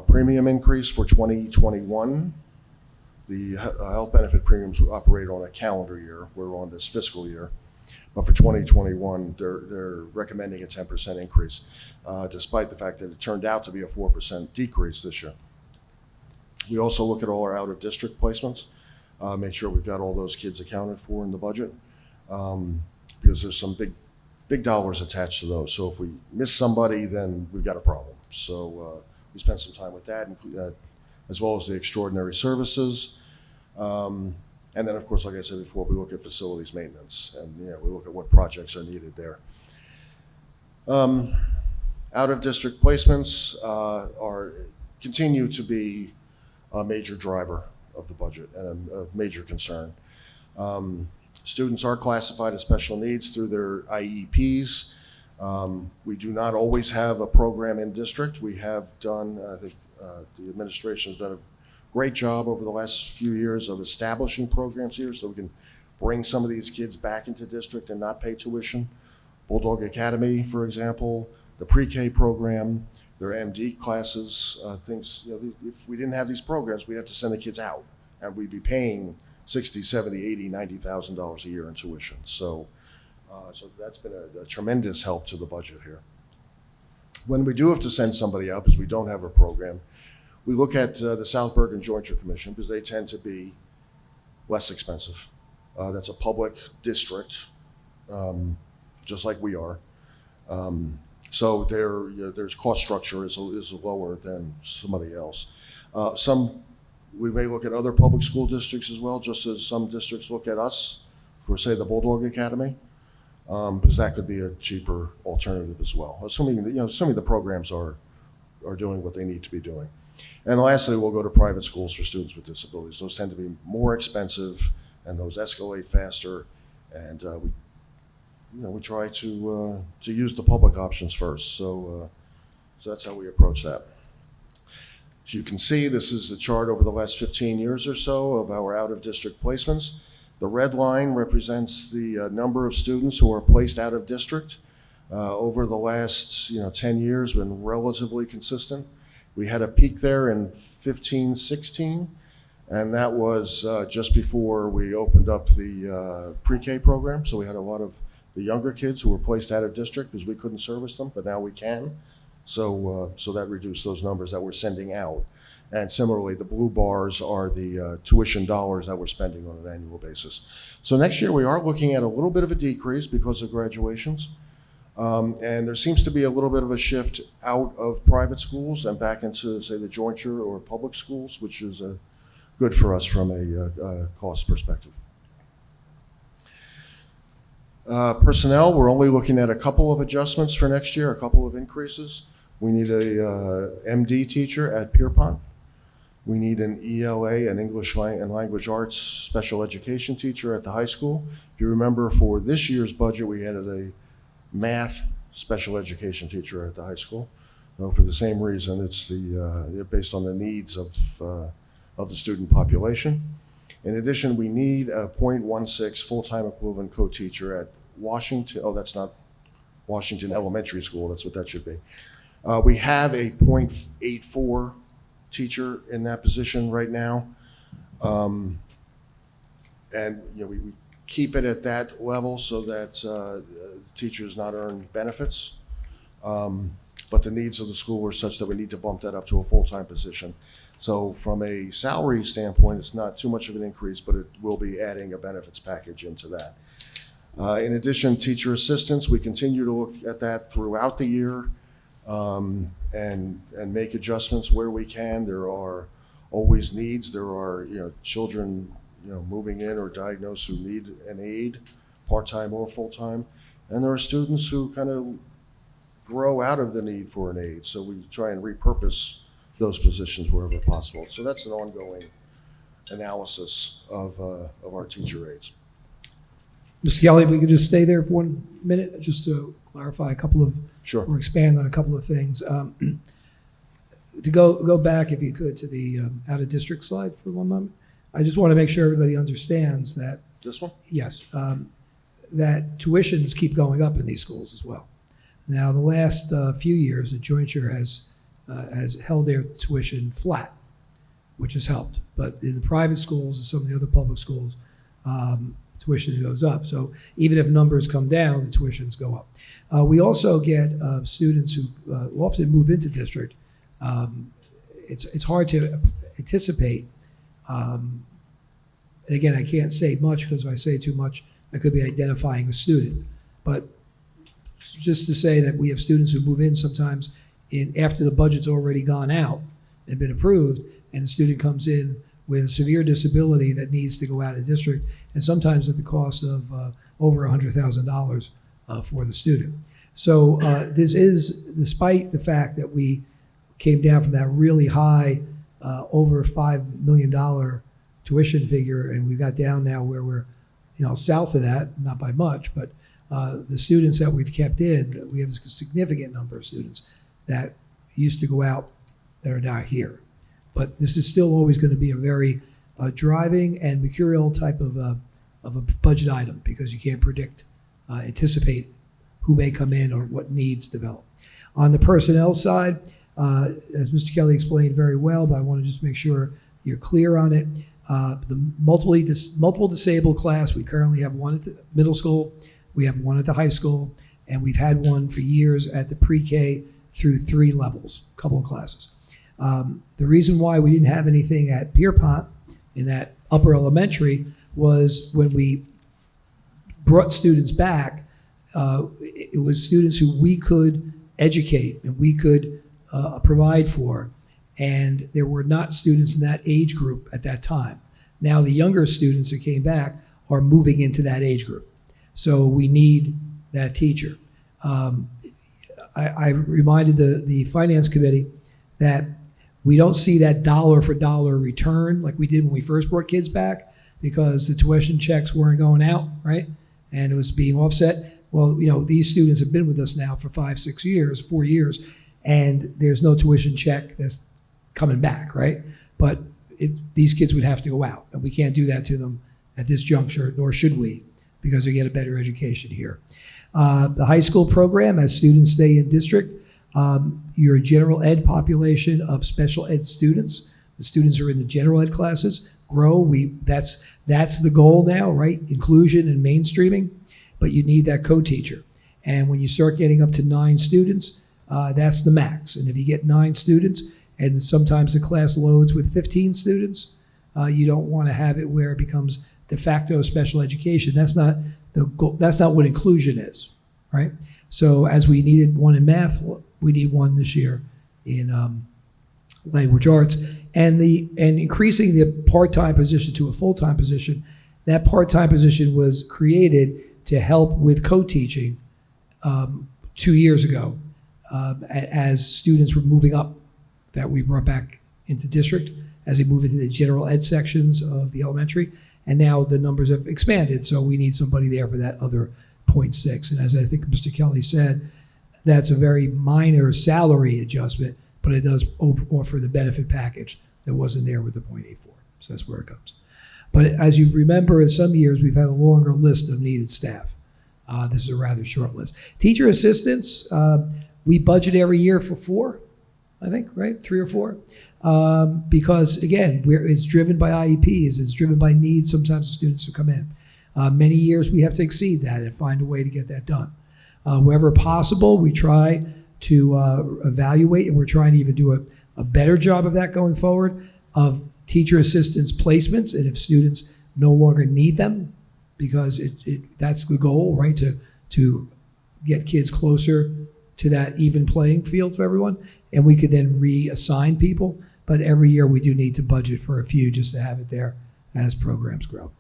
C: premium increase for 2021. The health benefit premiums will operate on a calendar year. We're on this fiscal year. But for 2021, they're recommending a 10% increase, despite the fact that it turned out to be a 4% decrease this year. We also look at all our out-of-district placements, make sure we've got all those kids accounted for in the budget, because there's some big dollars attached to those. So if we miss somebody, then we've got a problem. So we spent some time with that, as well as the extraordinary services. And then, of course, like I said before, we look at facilities maintenance, and we look at what projects are needed there. Out-of-district placements continue to be a major driver of the budget and a major concern. Students are classified as special needs through their IEPs. We do not always have a program in district. We have done, I think the administration has done a great job over the last few years of establishing programs here so we can bring some of these kids back into district and not pay tuition. Bulldog Academy, for example, the pre-K program, their MD classes, things, if we didn't have these programs, we'd have to send the kids out and we'd be paying $60,000, $70,000, $80,000, $90,000 a year in tuition. So that's been a tremendous help to the budget here. When we do have to send somebody out because we don't have a program, we look at the South Bergen Jointure Commission because they tend to be less expensive. That's a public district, just like we are. So there's cost structure is lower than somebody else. We may look at other public school districts as well, just as some districts look at us for, say, the Bulldog Academy, because that could be a cheaper alternative as well, assuming the programs are doing what they need to be doing. And lastly, we'll go to private schools for students with disabilities. Those tend to be more expensive, and those escalate faster. And we try to use the public options first. So that's how we approach that. As you can see, this is a chart over the last 15 years or so of our out-of-district placements. The red line represents the number of students who are placed out of district. Over the last 10 years, been relatively consistent. We had a peak there in 15, 16, and that was just before we opened up the pre-K program. So we had a lot of the younger kids who were placed out of district because we couldn't service them, but now we can. So that reduced those numbers that we're sending out. And similarly, the blue bars are the tuition dollars that we're spending on an annual basis. So next year we are looking at a little bit of a decrease because of graduations. And there seems to be a little bit of a shift out of private schools and back into, say, the jointure or public schools, which is good for us from a cost perspective. Personnel, we're only looking at a couple of adjustments for next year, a couple of increases. We need a MD teacher at Pierpont. We need an ELA, an English and Language Arts special education teacher at the high school. If you remember, for this year's budget, we added a math special education teacher at the high school. For the same reason, it's based on the needs of the student population. In addition, we need a .16 full-time equivalent co-teacher at Washington. Oh, that's not Washington Elementary School. That's what that should be. We have a .84 teacher in that position right now. And we keep it at that level so that teachers not earn benefits. But the needs of the school are such that we need to bump that up to a full-time position. So from a salary standpoint, it's not too much of an increase, but it will be adding a benefits package into that. In addition, teacher assistants, we continue to look at that throughout the year and make adjustments where we can. There are always needs. There are children moving in or diagnosed who need an aide, part-time or full-time. And there are students who kind of grow out of the need for an aide. So we try and repurpose those positions wherever possible. So that's an ongoing analysis of our teacher aides.
A: Mr. Kelly, if we could just stay there for 1 minute, just to clarify a couple of,
C: Sure.
A: or expand on a couple of things. To go back, if you could, to the out-of-district slide for one moment. I just want to make sure everybody understands that,
C: This one?
A: yes, that tuitions keep going up in these schools as well. Now, the last few years, the jointure has held their tuition flat, which has helped. But in the private schools and some of the other public schools, tuition goes up. So even if numbers come down, the tuitions go up. We also get students who often move into district. It's hard to anticipate. And again, I can't say much because if I say too much, I could be identifying a student. But just to say that we have students who move in sometimes after the budget's already gone out and been approved, and the student comes in with a severe disability that needs to go out of district, and sometimes at the cost of over $100,000 for the student. So this is, despite the fact that we came down from that really high, over $5 million tuition figure, and we got down now where we're, south of that, not by much, but the students that we've kept in, we have a significant number of students that used to go out that are now here. But this is still always going to be a very driving and mercurial type of a budget item because you can't predict, anticipate who may come in or what needs develop. On the personnel side, as Mr. Kelly explained very well, but I want to just make sure you're clear on it. The multiple disabled class, we currently have one at the middle school, we have one at the high school, and we've had one for years at the pre-K through 3 levels, a couple of classes. The reason why we didn't have anything at Pierpont in that upper elementary was when we brought students back, it was students who we could educate and we could provide for, and there were not students in that age group at that time. Now the younger students that came back are moving into that age group. So we need that teacher. I reminded the finance committee that we don't see that dollar for dollar return like we did when we first brought kids back because the tuition checks weren't going out, right? And it was being offset. Well, these students have been with us now for 4 years, and there's no tuition check that's coming back, right? But these kids would have to go out, and we can't do that to them at this juncture, nor should we, because they get a better education here. The high school program, as students stay in district, your general ed population of special ed students, the students who are in the general ed classes, grow. That's the goal now, right? Inclusion and mainstreaming, but you need that co-teacher. And when you start getting up to 9 students, that's the max. And if you get 9 students, and sometimes the class loads with 15 students, you don't want to have it where it becomes de facto special education. That's not the goal. That's not what inclusion is, right? So as we needed one in math, we need one this year in language arts, and increasing the part-time position to a full-time position. That part-time position was created to help with co-teaching 2 years ago, as students were moving up that we brought back into district as they move into the general ed sections of the elementary. And now the numbers have expanded, so we need somebody there for that other 0.6. And as I think Mr. Kelly said, that's a very minor salary adjustment, but it does offer the benefit package that wasn't there with the .84. So that's where it comes. But as you remember, in some years, we've had a longer list of needed staff. This is a rather short list. Teacher assistants, we budget every year for 4, I think, right? 3 or 4. Because again, it's driven by IEPs, it's driven by needs sometimes of students who come in. Many years we have to exceed that and find a way to get that done. Wherever possible, we try to evaluate, and we're trying to even do a better job of that going forward, of teacher assistants placements, and if students no longer need them, because that's the goal, right, to get kids closer to that even playing field for everyone, and we could then reassign people. But every year we do need to budget for a few just to have it there as programs grow.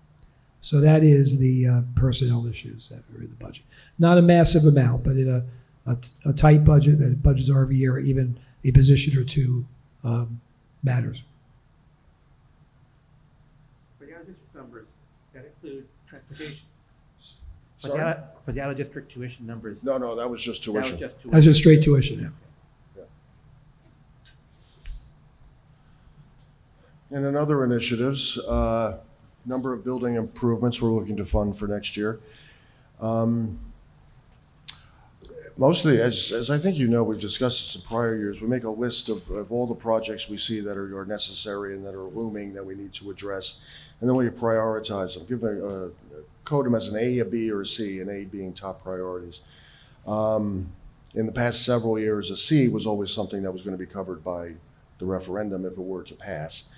A: So that is the personnel issues that are in the budget. Not a massive amount, but in a tight budget, that budgets are every year, even a position or two matters.
J: For the out-of-district numbers, that include transportation?
C: Sorry?
J: For the out-of-district tuition numbers?
C: No, that was just tuition.
A: That's just straight tuition, yeah.
C: And in other initiatives, number of building improvements we're looking to fund for next year. Mostly, as I think you know, we've discussed this in prior years, we make a list of all the projects we see that are necessary and that are looming that we need to address, and then we prioritize them, code them as an A, a B, or a C, an A being top priorities. In the past several years, a C was always something that was going to be covered by the referendum if it were to pass.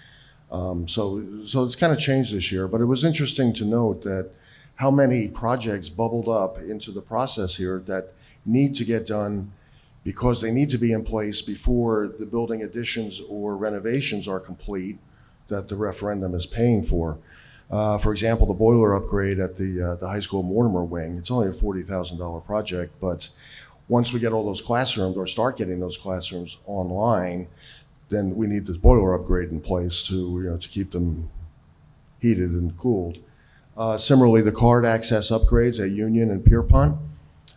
C: So it's kind of changed this year, but it was interesting to note that how many projects bubbled up into the process here that need to get done because they need to be in place before the building additions or renovations are complete that the referendum is paying for. For example, the boiler upgrade at the high school Mortimer wing, it's only a $40,000 project, but once we get all those classrooms or start getting those classrooms online, then we need this boiler upgrade in place to keep them heated and cooled. Similarly, the card access upgrades at Union and Pierpont.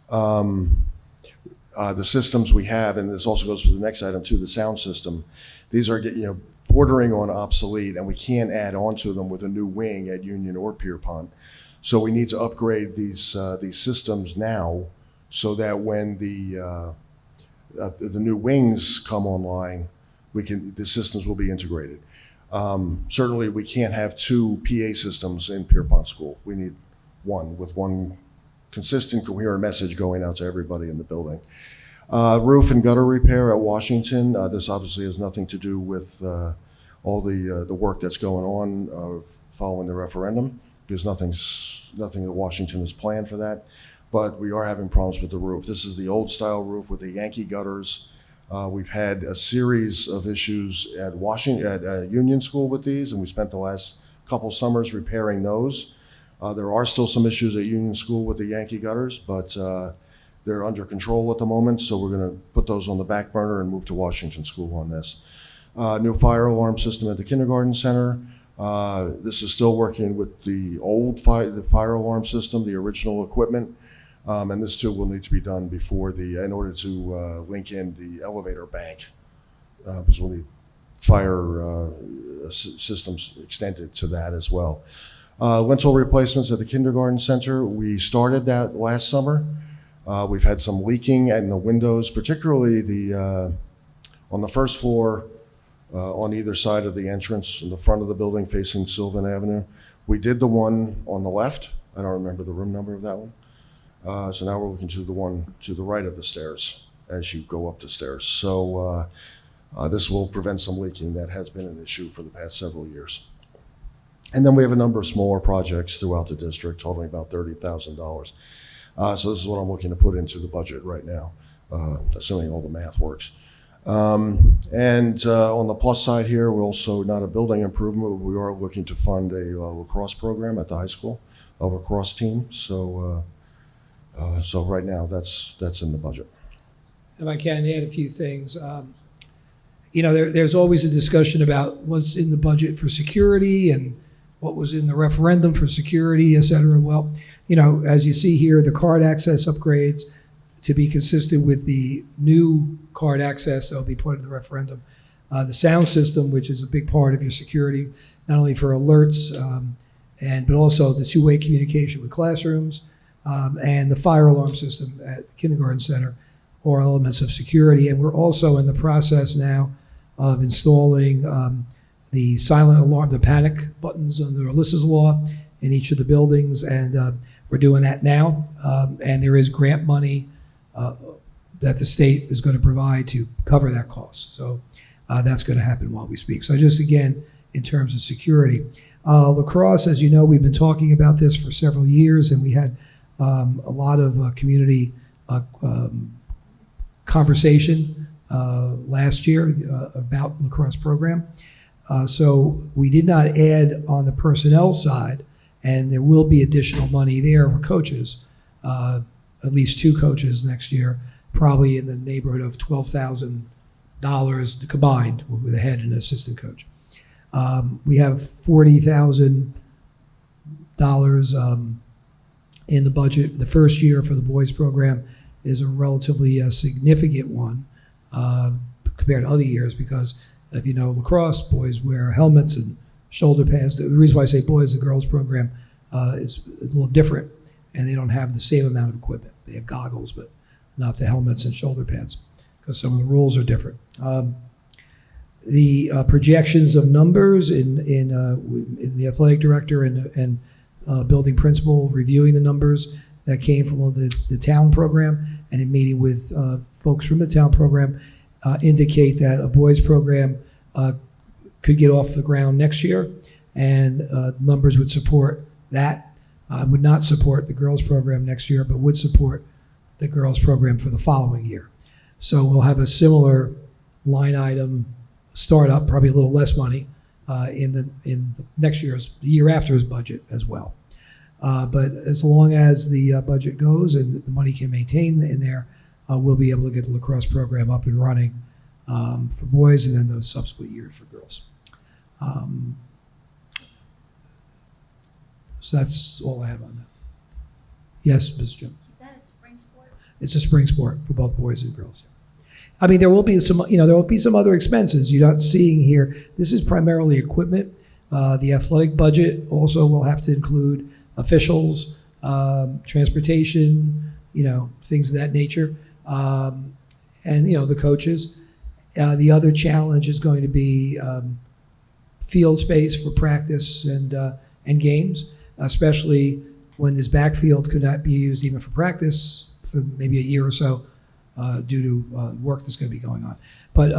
C: The systems we have, and this also goes for the next item too, the sound system. These are bordering on obsolete, and we can't add on to them with a new wing at Union or Pierpont. So we need to upgrade these systems now, so that when the new wings come online, the systems will be integrated. Certainly, we can't have 2 PA systems in Pierpont School. We need one with one consistent, coherent message going out to everybody in the building. Roof and gutter repair at Washington. This obviously has nothing to do with all the work that's going on following the referendum, because nothing at Washington is planned for that. But we are having problems with the roof. This is the old style roof with the Yankee gutters. We've had a series of issues at Union School with these, and we spent the last couple summers repairing those. There are still some issues at Union School with the Yankee gutters, but they're under control at the moment, so we're going to put those on the back burner and move to Washington School on this. New fire alarm system at the kindergarten center. This is still working with the old fire alarm system, the original equipment. And this too will need to be done before in order to link in the elevator bank, because we'll need fire systems extended to that as well. Lintel replacements at the kindergarten center, we started that last summer. We've had some leaking in the windows, particularly on the first floor, on either side of the entrance in the front of the building facing Sylvan Avenue. We did the one on the left. I don't remember the room number of that one. So now we're looking to the one to the right of the stairs as you go up the stairs. So this will prevent some leaking that has been an issue for the past several years. And then we have a number of smaller projects throughout the district totaling about $30,000. So this is what I'm looking to put into the budget right now, assuming all the math works. And on the plus side here, we're also not a building improvement, but we are looking to fund a lacrosse program at the high school, a lacrosse team. So right now, that's in the budget.
A: If I can add a few things. There's always a discussion about what's in the budget for security and what was in the referendum for security, et cetera. Well, as you see here, the card access upgrades to be consistent with the new card access that will be put in the referendum. The sound system, which is a big part of your security, not only for alerts, but also the two-way communication with classrooms, and the fire alarm system at the kindergarten center, or elements of security. And we're also in the process now of installing the silent alarm, the panic buttons under Alyssa's law in each of the buildings, and we're doing that now. And there is grant money that the state is going to provide to cover that cost. So that's going to happen while we speak. So just again, in terms of security. Lacrosse, as you know, we've been talking about this for several years, and we had a lot of community conversation last year about the lacrosse program. So we did not add on the personnel side, and there will be additional money there for coaches, at least 2 coaches next year, probably in the neighborhood of $12,000 combined with a head and an assistant coach. We have $40,000 in the budget. The first year for the boys program is a relatively significant one compared to other years, because if you know lacrosse, boys wear helmets and shoulder pads. The reason why I say boys, the girls program is a little different, and they don't have the same amount of equipment. They have goggles, but not the helmets and shoulder pads, because some of the rules are different. The projections of numbers in the athletic director and building principal reviewing the numbers that came from the town program, and in meeting with folks from the town program, indicate that a boys program could get off the ground next year, and numbers would support that. Would not support the girls program next year, but would support the girls program for the following year. So we'll have a similar line item startup, probably a little less money in the next year's, the year after's budget as well. But as long as the budget goes and the money can maintain in there, we'll be able to get the lacrosse program up and running for boys, and then the subsequent year for girls. So that's all I have on that. Yes, Ms. Jones.
E: Is that a spring sport?
A: It's a spring sport for both boys and girls. I mean, there will be some other expenses you're not seeing here. This is primarily equipment. The athletic budget also will have to include officials, transportation, things of that nature, and the coaches. The other challenge is going to be field space for practice and games, especially when this backfield could not be used even for practice for maybe a year or so. Due to work that's going to be going on. But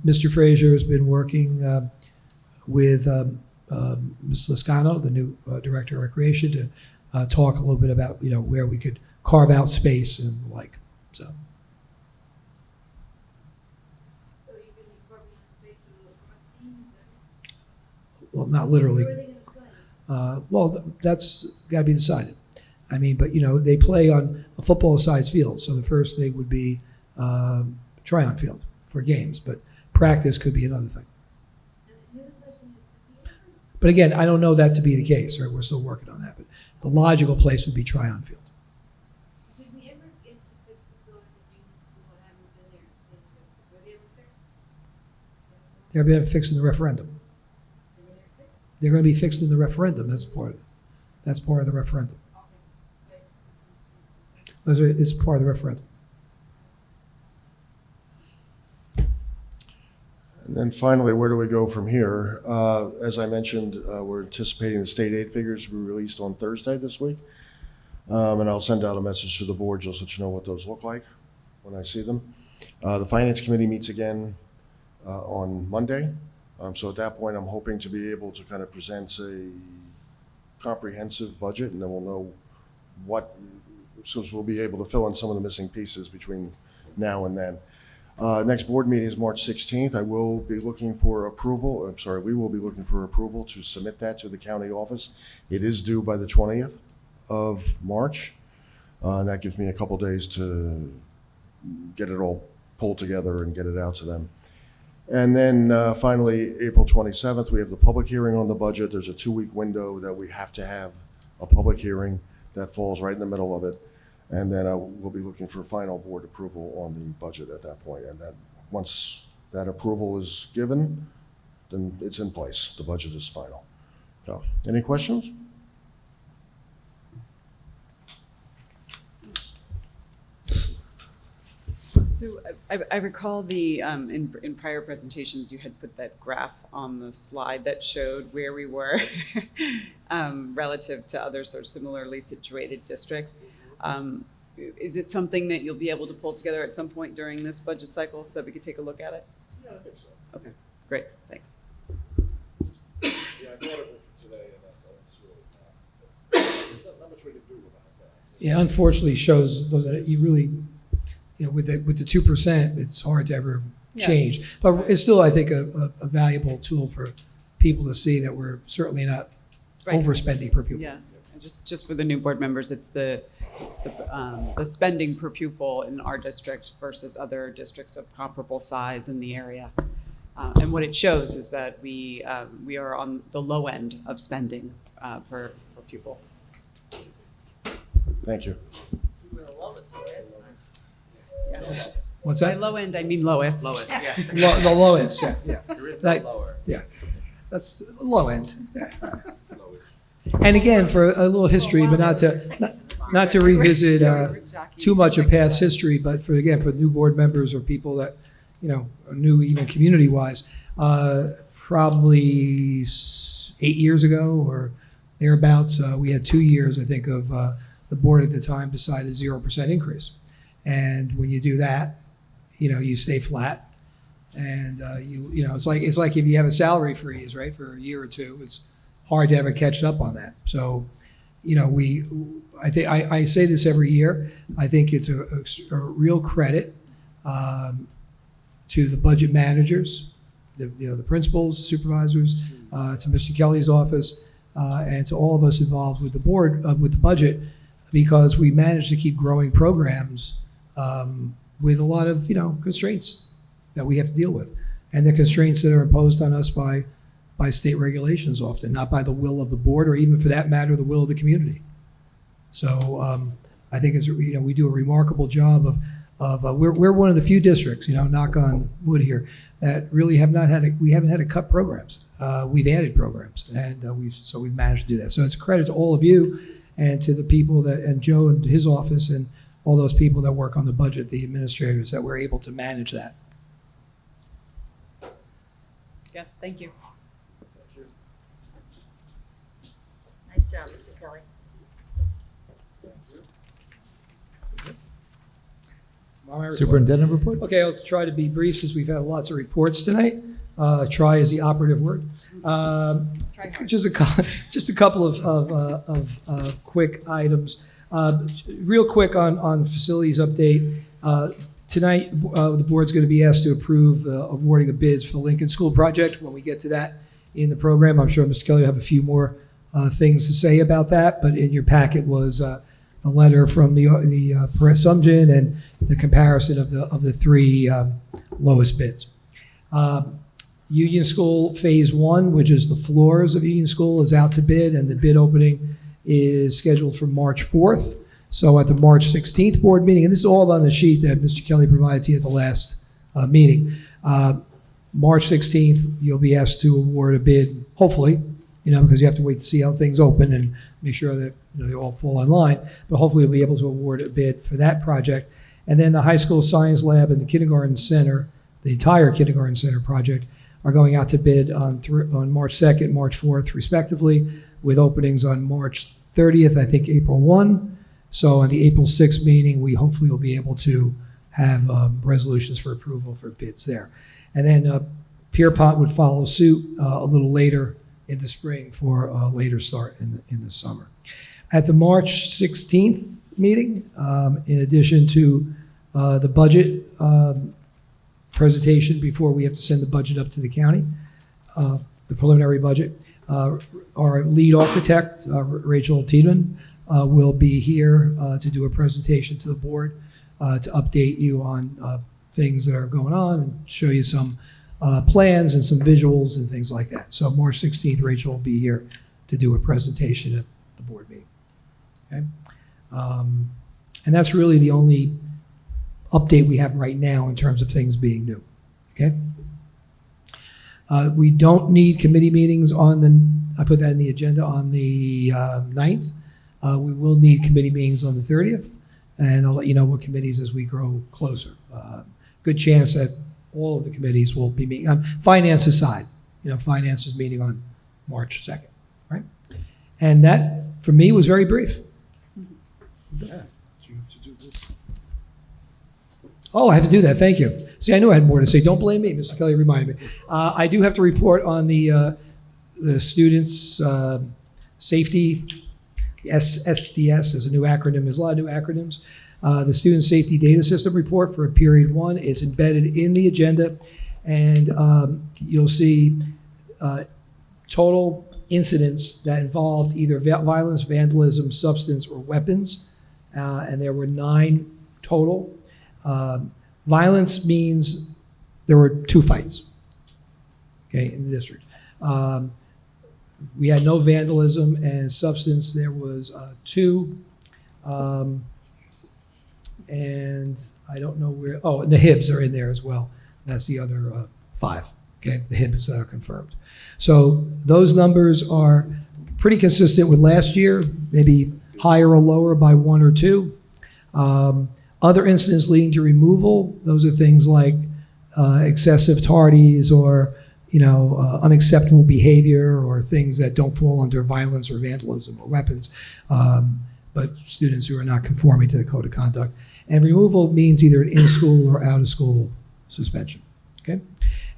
A: Mr. Frazier has been working with Ms. Lascano, the new Director of Recreation, to talk a little bit about where we could carve out space and the like. So
D: So you're going to be carving out space for the lacrosse team?
A: well, not literally.
D: Where are they going to play?
A: Well, that's got to be decided. I mean, but they play on a football-sized field, so the first thing would be try-on field for games, but practice could be another thing.
D: And the other question is, did we ever,
A: But again, I don't know that to be the case, right? We're still working on that, but the logical place would be try-on field.
D: did we ever get to fix the buildings at Union School and haven't been there since? Were they ever fixed?
A: They're being fixed in the referendum.
D: They were there fixed?
A: They're going to be fixed in the referendum. That's part of the referendum. It's part of the referendum.
C: And then finally, where do we go from here? As I mentioned, we're anticipating the state aid figures to be released on Thursday this week. And I'll send out a message to the board just so you know what those look like when I see them. The Finance Committee meets again on Monday. So at that point, I'm hoping to be able to kind of present a comprehensive budget, and then we'll know so we'll be able to fill in some of the missing pieces between now and then. Next board meeting is March 16th. We will be looking for approval to submit that to the county office. It is due by the 20th of March. And that gives me a couple days to get it all pulled together and get it out to them. And then finally, April 27th, we have the public hearing on the budget. There's a 2-week window that we have to have a public hearing that falls right in the middle of it. And then we'll be looking for final board approval on the budget at that point. And then once that approval is given, then it's in place. The budget is final. So, any questions?
H: So I recall the, in prior presentations, you had put that graph on the slide that showed where we were relative to other sort of similarly situated districts. Is it something that you'll be able to pull together at some point during this budget cycle so that we could take a look at it?
C: Yeah, I think so.
H: Okay, great, thanks.
C: Yeah, I thought of it today, and that's really not much we can do about that.
A: Yeah, unfortunately shows those that you really, with the 2%, it's hard to ever change. But it's still, I think, a valuable tool for people to see that we're certainly not overspending per pupil.
H: Yeah, and just for the new board members, it's the spending per pupil in our district versus other districts of comparable size in the area. And what it shows is that we are on the low end of spending per pupil.
C: Thank you.
H: Yeah.
A: What's
H: By
A: that?
H: low end, I mean lowest.
J: Lowest, yeah.
A: The lowest, yeah.
J: There is no
A: That-
J: lower.
A: Yeah, that's low end. And again, for a little history, but not to revisit too much of past history, but for new board members or people that are new even community-wise, probably 8 years ago or thereabouts, we had 2 years, I think, of the board at the time decided 0% increase. And when you do that, you stay flat. And it's like if you have a salary freeze, right, for a year or two, it's hard to ever catch up on that. So, I say this every year. I think it's a real credit to the budget managers, the principals, the supervisors, to Mr. Kelly's office, and to all of us involved with the board, with the budget, because we managed to keep growing programs with a lot of constraints that we have to deal with, and the constraints that are imposed on us by state regulations often, not by the will of the board, or even for that matter, the will of the community. So I think we do a remarkable job of we're one of the few districts, knock on wood here, that really haven't had to cut programs. We've added programs, and we've managed to do that. So it's a credit to all of you and to the people and Joe and his office and all those people that work on the budget, the administrators, that we're able to manage that.
H: Yes, thank you.
K: Nice job, Mr. Kelly.
B: Superintendent report?
A: Okay, I'll try to be brief since we've had lots of reports tonight. Try is the operative word.
H: Try hard.
A: Just a couple of quick items. Real quick on facilities update. Tonight, the board's going to be asked to approve awarding of bids for the Lincoln School project. When we get to that in the program, I'm sure Mr. Kelly will have a few more things to say about that. But in your packet was a letter from the Sumgen and the comparison of the three lowest bids. Union School Phase 1, which is the floors of Union School, is out to bid, and the bid opening is scheduled for March 4th. So at the March 16th board meeting, and this is all on the sheet that Mr. Kelly provided to you at the last meeting. March 16th, you'll be asked to award a bid, hopefully, because you have to wait to see how things open and make sure that they all fall in line. But hopefully you'll be able to award a bid for that project. And then the high school science lab and the kindergarten center, the entire kindergarten center project, are going out to bid on March 2nd, March 4th, respectively, with openings on March 30th, I think April 1. So on the April 6th meeting, we hopefully will be able to have resolutions for approval for bids there. And then Pierpont would follow suit a little later in the spring for a later start in the summer. At the March 16th meeting, in addition to the budget presentation before we have to send the budget up to the county, the preliminary budget, our lead architect, Rachel Tiedemann, will be here to do a presentation to the board to update you on things that are going on and show you some plans and some visuals and things like that. So March 16th, Rachel will be here to do a presentation at the board meeting. Okay. And that's really the only update we have right now in terms of things being new. Okay? We don't need committee meetings I put that in the agenda on the 9th. We will need committee meetings on the 30th, and I'll let you know what committees as we grow closer. Good chance that all of the committees will be meeting. Finance aside, finance is meeting on March 2nd, right? And that, for me, was very brief. Oh, I have to do that, thank you. See, I knew I had more to say. Don't blame me, Mr. Kelly reminded me. I do have to report on the students' safety, SDS is a new acronym. There's a lot of new acronyms. The Student Safety Data System Report for period 1 is embedded in the agenda, and you'll see total incidents that involved either violence, vandalism, substance, or weapons, and there were 9 total. Violence means there were 2 fights, okay, in the district. We had no vandalism, and substance, there was 2. And I don't know where, and the HIBs are in there as well. That's the other 5, okay, the HIBs are confirmed. So those numbers are pretty consistent with last year, maybe higher or lower by 1 or 2. Other incidents leading to removal, those are things like excessive tardies or unacceptable behavior or things that don't fall under violence or vandalism or weapons, but students who are not conforming to the code of conduct. And removal means either an in-school or out-of-school suspension, okay?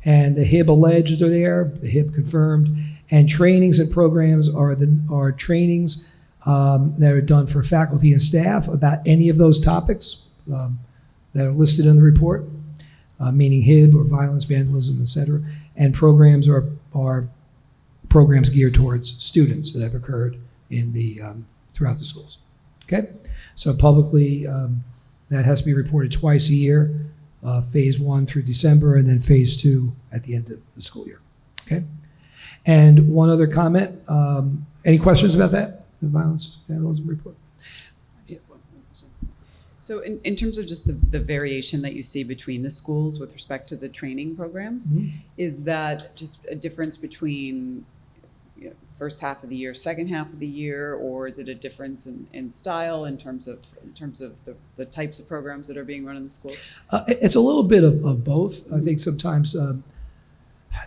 A: And the HIB alleged are there, the HIB confirmed, and trainings and programs are trainings that are done for faculty and staff about any of those topics that are listed in the report, meaning HIB or violence, vandalism, etc. And programs are programs geared towards students that have occurred in the throughout the schools. Okay, so publicly that has to be reported twice a year, phase 1 through December, and then phase 2 at the end of the school year. Okay, and one other comment. Any questions about that? The violence vandalism report.
H: So in terms of just the variation that you see between the schools with respect to the training programs, is that just a difference between first half of the year, second half of the year, or is it a difference in style in terms of the types of programs that are being run in the schools?
A: It's a little bit of both. I think sometimes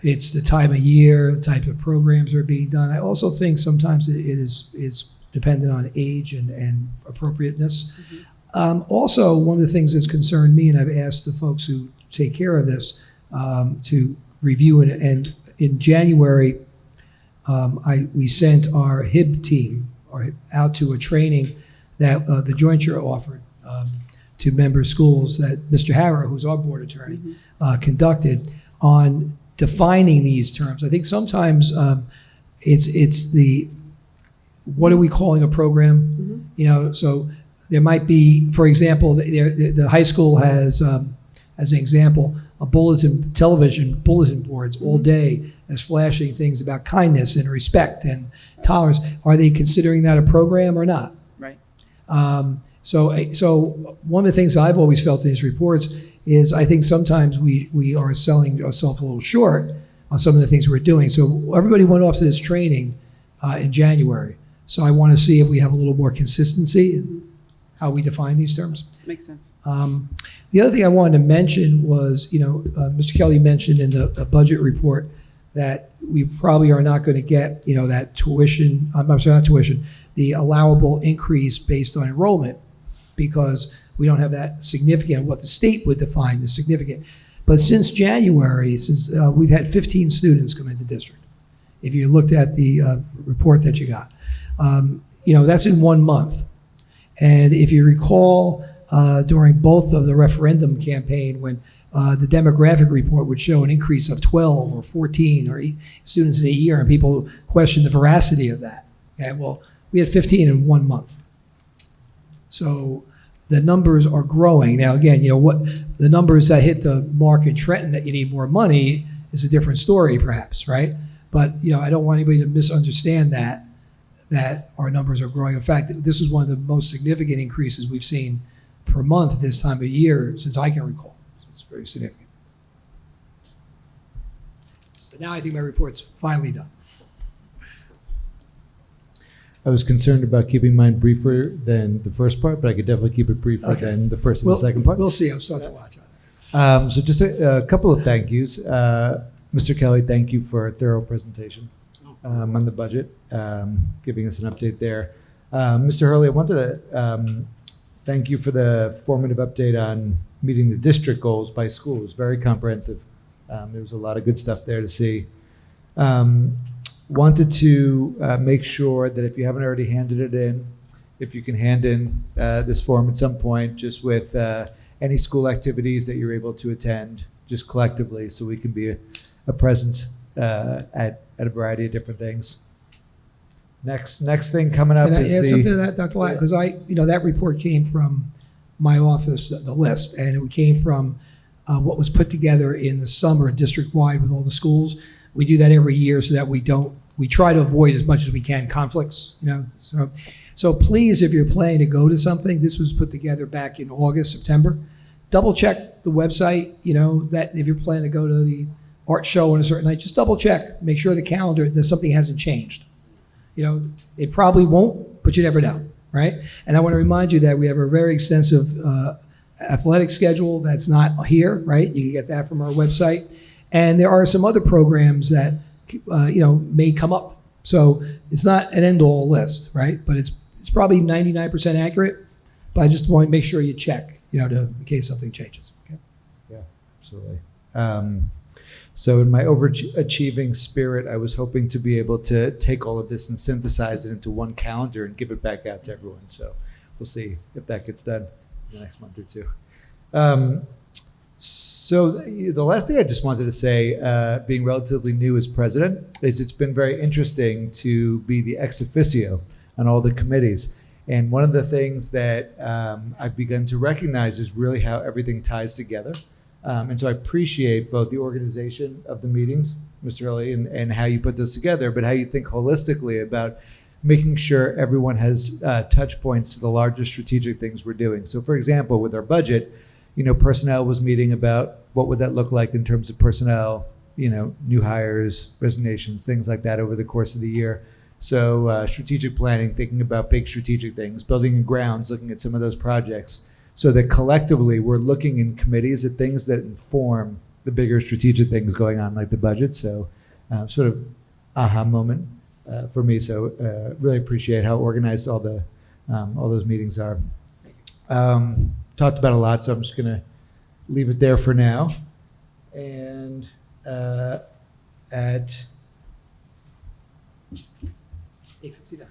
A: it's the time of year, the type of programs are being done. I also think sometimes it is dependent on age and appropriateness. Also, one of the things that's concerned me, and I've asked the folks who take care of this to review it, and in January, we sent our HIB team out to a training that the jointure offered to member schools that Mr. Harrow, who's our board attorney, conducted on defining these terms. I think sometimes it's the, what are we calling a program? So there might be, for example, the high school has, as an example, a television bulletin boards all day as flashing things about kindness and respect and tolerance. Are they considering that a program or not?
H: Right.
A: So one of the things I've always felt in these reports is I think sometimes we are selling ourselves a little short on some of the things we're doing. So everybody went off to this training in January. So I want to see if we have a little more consistency in how we define these terms.
H: Makes sense.
A: The other thing I wanted to mention was, Mr. Kelly mentioned in the budget report that we probably are not going to get, that tuition, I'm sorry, not tuition, the allowable increase based on enrollment, because we don't have that significant, what the state would define as significant. But since January, we've had 15 students come into district. If you looked at the report that you got, that's in 1 month. And if you recall, during both of the referendum campaign, when the demographic report would show an increase of 12 or 14 or students in a year, and people questioned the veracity of that. Okay, well, we had 15 in 1 month. So the numbers are growing. Now, again, what the numbers that hit the mark in Trenton that you need more money is a different story, perhaps, right? But, I don't want anybody to misunderstand that. that our numbers are growing. In fact, this is one of the most significant increases we've seen per month this time of year since I can recall. It's very significant. So now I think my report's finally done.
B: I was concerned about keeping mine briefer than the first part, but I could definitely keep it briefer
A: Okay.
B: than the first and the second part.
A: We'll see. I'm starting to watch on that.
B: So just a couple of thank yous. Mr. Kelly, thank you for a thorough presentation on the budget, giving us an update there. Mr. Hurley, I wanted to thank you for the formative update on meeting the district goals by school. It was very comprehensive. There was a lot of good stuff there to see. Wanted to make sure that if you haven't already handed it in, if you can hand in this form at some point, just with any school activities that you're able to attend, just collectively, so we can be a presence at a variety of different things. Next thing coming up
A: Can I
B: is
A: add
B: the.
A: something to that, Dr. Lyon? Because that report came from my office, the list, and it came from what was put together in the summer district-wide with all the schools. We do that every year so that we try to avoid as much as we can conflicts, So please, if you're planning to go to something, this was put together back in August, September. Double check the website, that if you're planning to go to the art show on a certain night, just double check, make sure the calendar, that something hasn't changed. It probably won't, but you never know, right? And I want to remind you that we have a very extensive athletic schedule that's not here, right? You can get that from our website. And there are some other programs that, may come up. So it's not an end-all list, right? But it's probably 99% accurate. But I just want to make sure you check, in case something changes. Okay?
B: Yeah, absolutely. So in my overachieving spirit, I was hoping to be able to take all of this and synthesize it into one calendar and give it back out to everyone. So we'll see if that gets done in the next month or two. So the last thing I just wanted to say, being relatively new as president, is it's been very interesting to be the ex officio on all the committees. And one of the things that I've begun to recognize is really how everything ties together. And so I appreciate both the organization of the meetings, Mr. Hurley, and how you put those together, but how you think holistically about making sure everyone has touch points to the larger strategic things we're doing. So for example, with our budget, personnel was meeting about what would that look like in terms of personnel, new hires, resignations, things like that over the course of the year. So strategic planning, thinking about big strategic things, building and grounds, looking at some of those projects, so that collectively we're looking in committees at things that inform the bigger strategic things going on, like the budget. So sort of aha moment for me. So really appreciate how organized all those meetings are. Talked about a lot, so I'm just going to leave it there for now. And at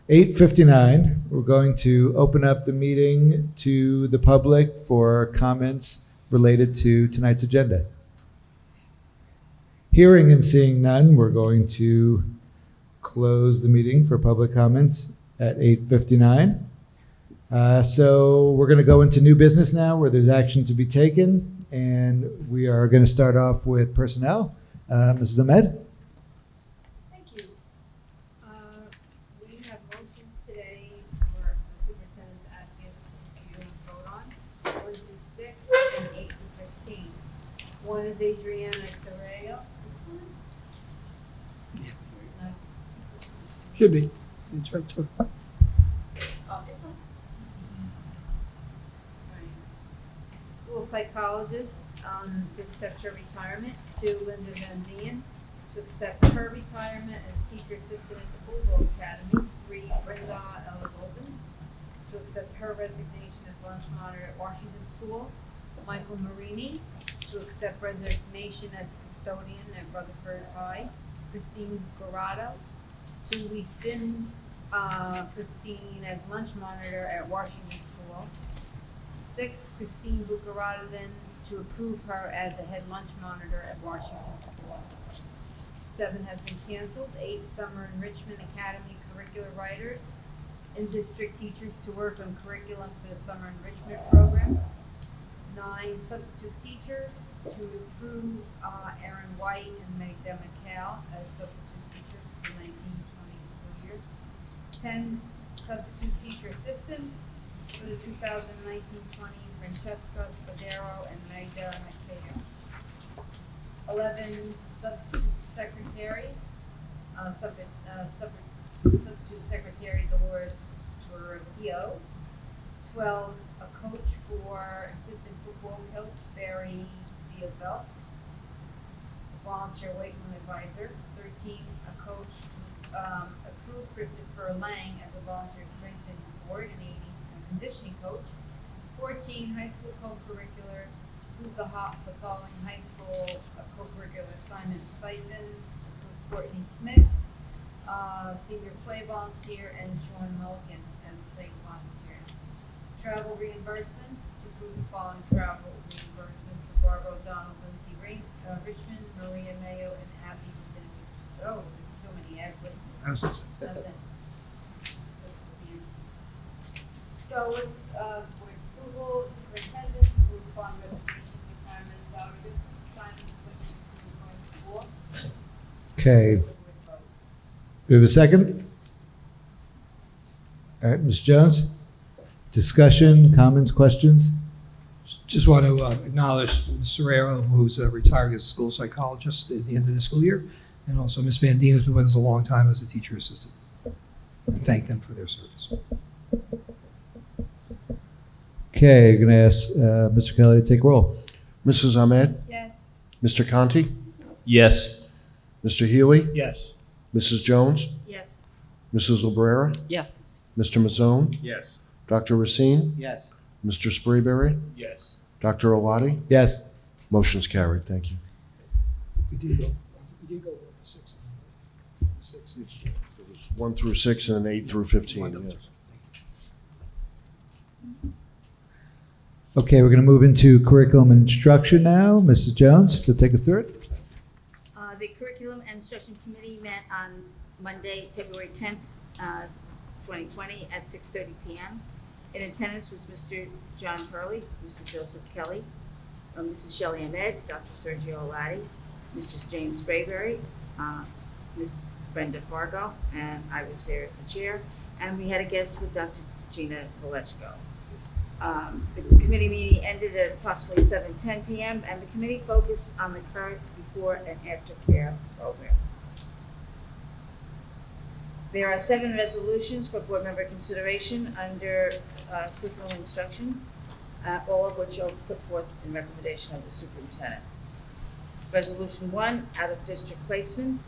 B: 8:59, we're going to open up the meeting to the public for comments related to tonight's agenda. Hearing and seeing none, we're going to close the meeting for public comments at 8:59. So we're going to go into new business now where there's action to be taken, and we are going to start off with personnel. Mrs. Ahmed?
D: Thank you. We have motions today for the superintendent's asking us to review and vote on, 1 through 6 and 8 through 15. One is Adriana Sorreo.
A: Should be. It's right to-
D: Oh, it's on. Right. School psychologist, to accept her retirement. 2, Linda Van Dien, to accept her retirement as teacher assistant at the Bulldog Academy. 3, Brenda Ella Golden, to accept her resignation as lunch monitor at Washington School. Michael Marini, to accept resignation as custodian at Rutherford High. Christine Gorado, to rescind Christine as lunch monitor at Washington School. 6, Christine Bucaraden, to approve her as the head lunch monitor at Washington School. 7 has been canceled. 8, Summer Enrichment Academy curricular writers and district teachers to work on curriculum for the summer enrichment program. 9, substitute teachers, to approve Erin White and Magda McHale as substitute teachers for the 1920 school year. 10 substitute teacher assistants for the 2019-20, Francesca Spadero and Magda Macedo. 11 substitute secretaries, substitute secretary Dolores Torrio. 12, a coach for assistant football coach Barry Bielbelt. Volunteer weight room advisor. 13, a coach to approve Christopher Lang as a volunteer strength and coordinating and conditioning coach. 14, high school co-curricular. Approve the following high school co-curricular assignment stipends. Approve Courtney Smith, senior play volunteer, and Sean Mulligan as play volunteer. Travel reimbursements. To approve the following travel reimbursements for Barbara O'Donnell, Lindsay Richmond, Maria Mayo, and Abby Vintage. Oh, there's so many ads.
A: I was just-
D: So with board approval, superintendent, approve fund resignations, retirement, salary, business assignment, appointments, school going to war.
B: Okay, do we have a second? All right, Ms. Jones? Discussion, comments, questions?
A: Just want to acknowledge Ms. Serrero, who's retiring as a school psychologist at the end of the school year, and also Ms. Van Dien, who's been with us a long time as a teacher assistant, and thank them for their service.
B: Okay, going to ask Mr. Kelly to take roll.
C: Mrs. Ahmed?
D: Yes.
C: Mr. Conti?
L: Yes.
C: Mr. Healy?
J: Yes.
C: Mrs. Jones?
D: Yes.
C: Mrs. Lebrera?
H: Yes.
C: Mr. Mazzone?
I: Yes.
C: Dr. Racine?
J: Yes.
C: Mr. Sprayberry?
I: Yes.
C: Dr. Awadi?
B: Yes.
C: Motion's carried. Thank you.
A: We did go 6.
C: It was 1 through 6 and then 8 through 15. Yes.
B: Okay, we're going to move into curriculum and instruction now. Mrs. Jones, if you'll take us through it.
K: The Curriculum and Instruction Committee met on Monday, February 10th, 2020 at 6:30 p.m. In attendance was Mr. John Hurley, Mr. Joseph Kelly, Mrs. Shelley Ahmed, Dr. Sergio Alati, Mr. James Sprayberry, Ms. Brenda Fargo, and I was there as the chair. And we had a guest with Dr. Gina Valeshko. The committee meeting ended at approximately 7:10 p.m. and the committee focused on the current before and after care program. There are 7 resolutions for board member consideration under curriculum instruction, all of which are put forth in recommendation of the superintendent. Resolution 1, out of district placement.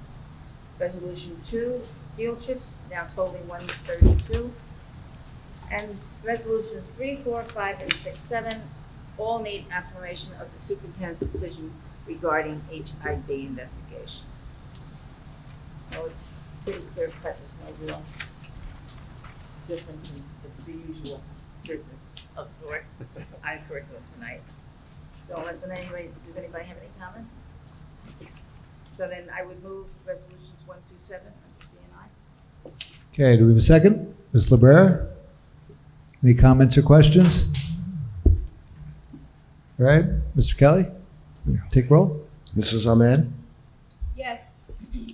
K: Resolution 2, field trips, now totaling 132. And resolutions 3, 4, 5, and 6, 7 all need affirmation of the superintendent's decision regarding HIV investigations. So it's pretty clear cut, there's no real difference in, it's the usual business of sorts on curriculum tonight. So unless anybody, does anybody have any comments? So then I would move resolutions 1 through 7 under C and I.
B: Okay, do we have a second? Ms. Lebrera? Any comments or questions? All right, Mr. Kelly, take roll.
C: Mrs. Ahmed?
D: Yes.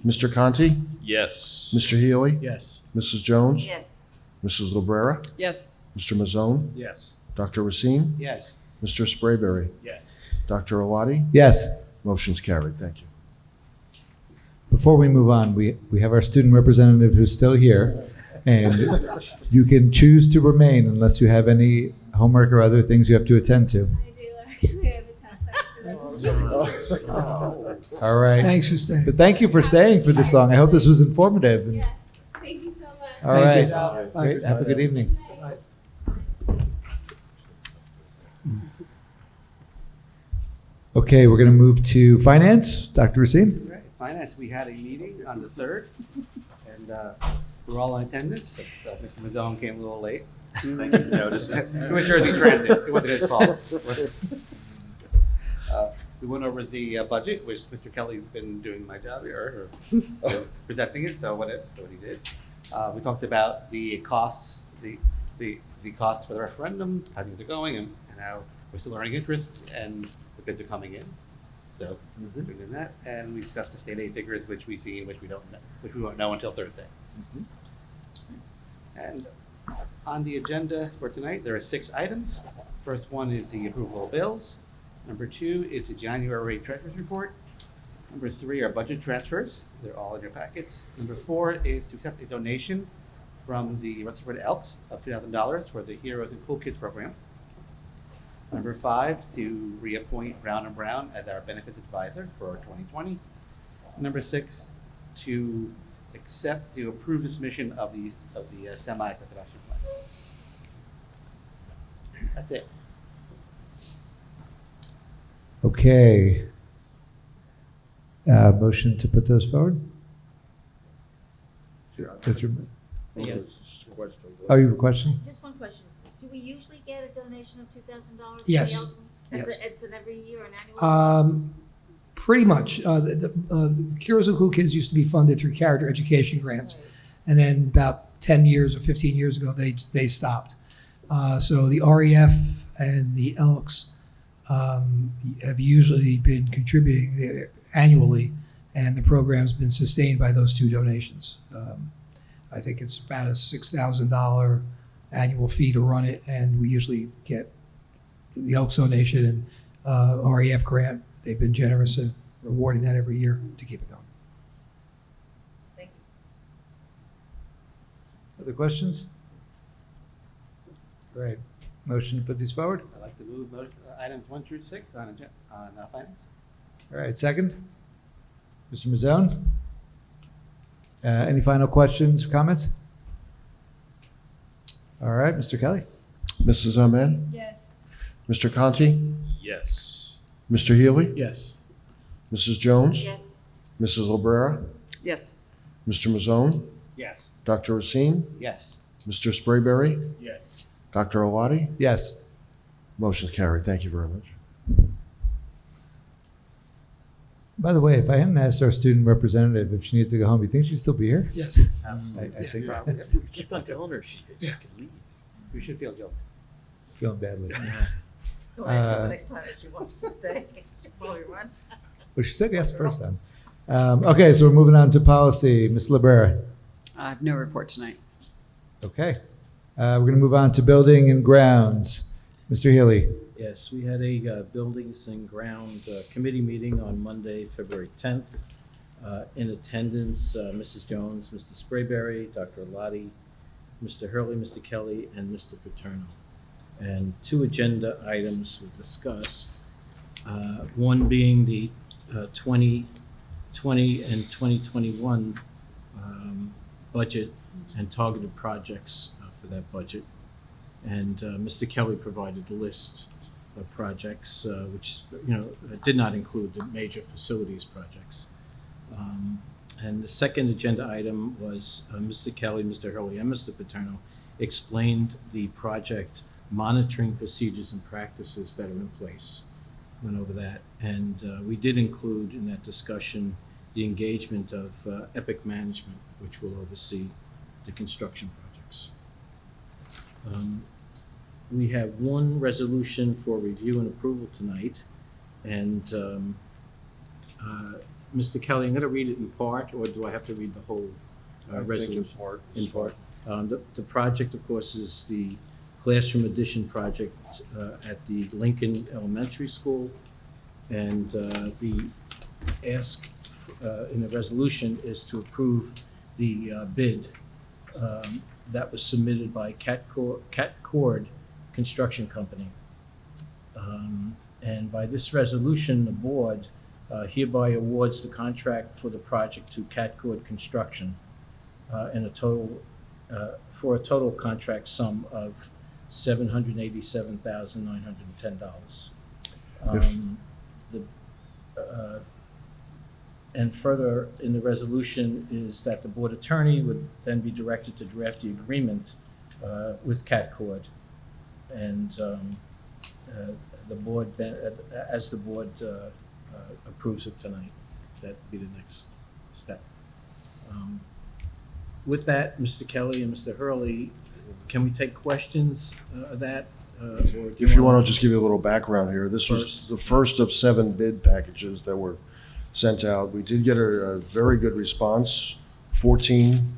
C: Mr. Conti?
L: Yes.
C: Mr. Healy?
J: Yes.
C: Mrs. Jones?
K: Yes.
C: Mrs. Lebrera?
H: Yes.
C: Mr. Mazzone?
I: Yes.
C: Dr. Racine?
J: Yes.
C: Mr. Sprayberry?
I: Yes.
C: Dr. Awadi?
B: Yes.
C: Motion's carried. Thank you.
B: Before we move on, we have our student representative who's still here, and you can choose to remain unless you have any homework or other things you have to attend to.
F: I do actually have a test after.
B: All right.
A: Thanks for staying.
B: But thank you for staying for this long. I hope this was informative.
F: Yes, thank you so much.
B: All
A: Thank
B: right.
A: you.
B: Great. Have a good evening. Okay, we're going to move to finance. Dr. Racine?
J: Right. Finance, we had a meeting on the 3rd, and we're all in attendance. So Mr. Mazzone came a little late.
G: Thank you for noticing.
J: It was Jersey Transit. It wasn't his fault. We went over the budget, which Mr. Kelly's been doing my job here, or presenting it, so what he did. We talked about the costs, the costs for the referendum, how things are going, and how we're still earning interest, and the bids are coming in. So we're doing that, and we discussed the state aid figures, which we've seen, which we won't know until Thursday. And on the agenda for tonight, there are 6 items. First one is the approval of bills. Number 2 is the January treasurer's report. Number 3 are budget transfers. They're all in your packets. Number 4 is to accept a donation from the Rutherford Elks of $2,000 for the Heroes and Cool Kids program. Number 5, to reappoint Brown & Brown as our benefits advisor for 2020. Number 6, to approve the submission of the semi-conservation plan. That's it.
B: Okay. Motion to put those forward? That's your-
H: Yes.
B: Oh, you have a question?
K: Just one question. Do we usually get a donation of $2,000?
A: Yes.
K: It's,
A: Yes.
K: it's an every year, an annual?
A: Pretty much. Heroes and Cool Kids used to be funded through character education grants. And then about 10 years or 15 years ago, they stopped. So the REF and the Elks have usually been contributing annually, and the program's been sustained by those 2 donations. I think it's about a $6,000 annual fee to run it, and we usually get the Elks donation and REF grant. They've been generous in rewarding that every year to keep it going.
K: Thank you.
B: Other questions? Great. Motion to put these forward?
J: I'd like to move items 1 through 6 on finance.
B: All right, second. Mr. Mazzone? Any final questions, comments? All right, Mr. Kelly?
C: Mrs. Ahmed?
D: Yes.
C: Mr. Conti?
L: Yes.
C: Mr. Healy?
G: Yes.
C: Mrs. Jones?
K: Yes.
C: Mrs. Obrera?
H: Yes.
C: Mr. Mazzone?
J: Yes.
C: Dr. Racine?
J: Yes.
C: Mr. Sprayberry?
I: Yes.
C: Dr. Awadi?
B: Yes.
C: Motion's carried. Thank you very much.
B: By the way, if I hadn't asked our student representative if she needed to go home, you think she'd still be here?
A: Yes.
B: I think
L: Keep on telling her she could leave.
J: You should feel guilty.
B: feeling badly.
K: Don't ask her next time if she wants to stay. While we run.
B: Well, she said yes first time. Okay, so we're moving on to policy. Ms. Libera.
H: I have no report tonight.
B: Okay. We're going to move on to building and grounds. Mr. Healy.
M: Yes, we had a Buildings and Ground Committee meeting on Monday, February 10th. In attendance, Mrs. Jones, Mr. Sprayberry, Dr. Lottie, Mr. Hurley, Mr. Kelly, and Mr. Paterno. And 2 agenda items were discussed. One being the 2020 and 2021 budget and targeted projects for that budget. And Mr. Kelly provided a list of projects, which did not include the major facilities projects. And the second agenda item was Mr. Kelly, Mr. Hurley, and Mr. Paterno explained the project monitoring procedures and practices that are in place. Went over that, and we did include in that discussion the engagement of Epic Management, which will oversee the construction projects. We have 1 resolution for review and approval tonight, and Mr. Kelly, I'm going to read it in part, or do I have to read the whole resolution?
C: I think in part.
M: In part. The project, of course, is the classroom addition project at the Lincoln Elementary School, and the ask in the resolution is to approve the bid that was submitted by Catcord Construction Company. And by this resolution, the board hereby awards the contract for the project to Catcord Construction for a total contract sum of $787,910. And further in the resolution is that the board attorney would then be directed to draft the agreement with Catcord, and the board then, as the board approves it tonight, that would be the next step. With that, Mr. Kelly and Mr. Hurley, can we take questions of that? Or do
C: If you want to just give you a little background here, this was the first of 7 bid packages that were sent out. We did get a very good response, 14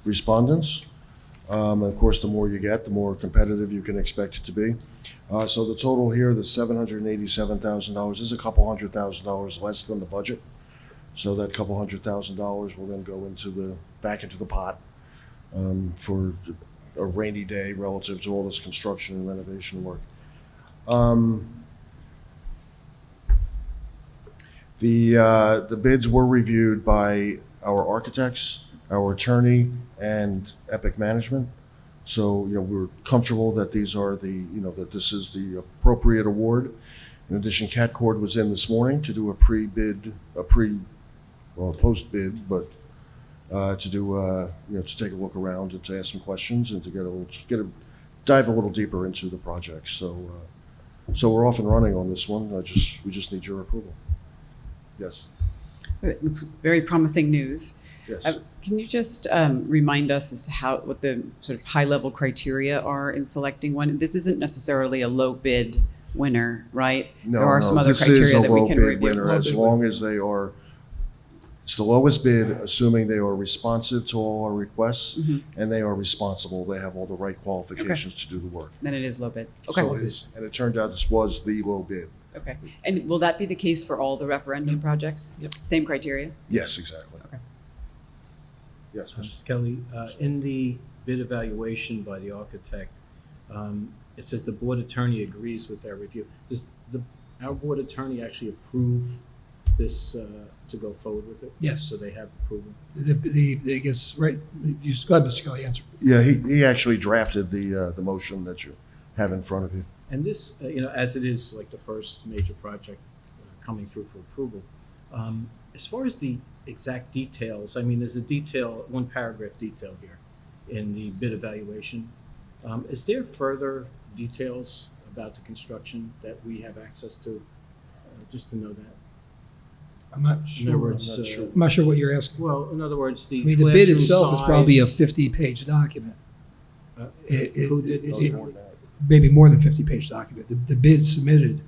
C: respondents. And of course, the more you get, the more competitive you can expect it to be. So the total here, the $787,000, is a couple $100,000 less than the budget. So that couple $100,000 will then go back into the pot for a rainy day relative to all this construction and renovation work. The bids were reviewed by our architects, our attorney, and Epic Management. So, we're comfortable that that this is the appropriate award. In addition, CatCord was in this morning to do a post-bid, but to take a look around and to ask some questions and to dive a little deeper into the project. So we're off and running on this one. We just need your approval. Yes.
H: It's very promising news.
C: Yes.
H: Can you just remind us as to what the sort of high-level criteria are in selecting one? This isn't necessarily a low bid winner, right?
C: No,
H: there are some other
C: this
H: criteria
C: is a
H: that we
C: low
H: can
C: bid
H: review.
C: winner as long as they are. It's the lowest bid, assuming they are responsive to all our requests and they are responsible. They have all the right qualifications to do the work.
H: Then it is low bid. Okay.
C: So and it turned out this was the low bid.
H: Okay. And will that be the case for all the referendum projects?
A: Yep.
H: Same criteria?
C: Yes, exactly.
H: Okay.
C: Yes, Mr.
M: Mr. Kelly, in the bid evaluation by the architect, it says the board attorney agrees with their review. Does our board attorney actually approve this to go forward with it?
A: Yes.
M: So they have approval?
A: It gets right. You go ahead, Mr. Kelly, answer.
C: Yeah, he actually drafted the motion that you have in front of you.
M: And this, as it is like the first major project coming through for approval, as far as the exact details, I mean, there's one paragraph detail here in the bid evaluation. Is there further details about the construction that we have access to, just to know that?
A: I'm not
M: In
A: sure.
M: other words,
A: I'm not sure what you're asking.
M: well, in other words,
A: I mean, the bid
M: classroom
A: itself is probably a
M: size,
A: 50-page document.
M: who did
C: Those
A: It-
C: more than that.
A: Maybe more than 50-page document. The bids submitted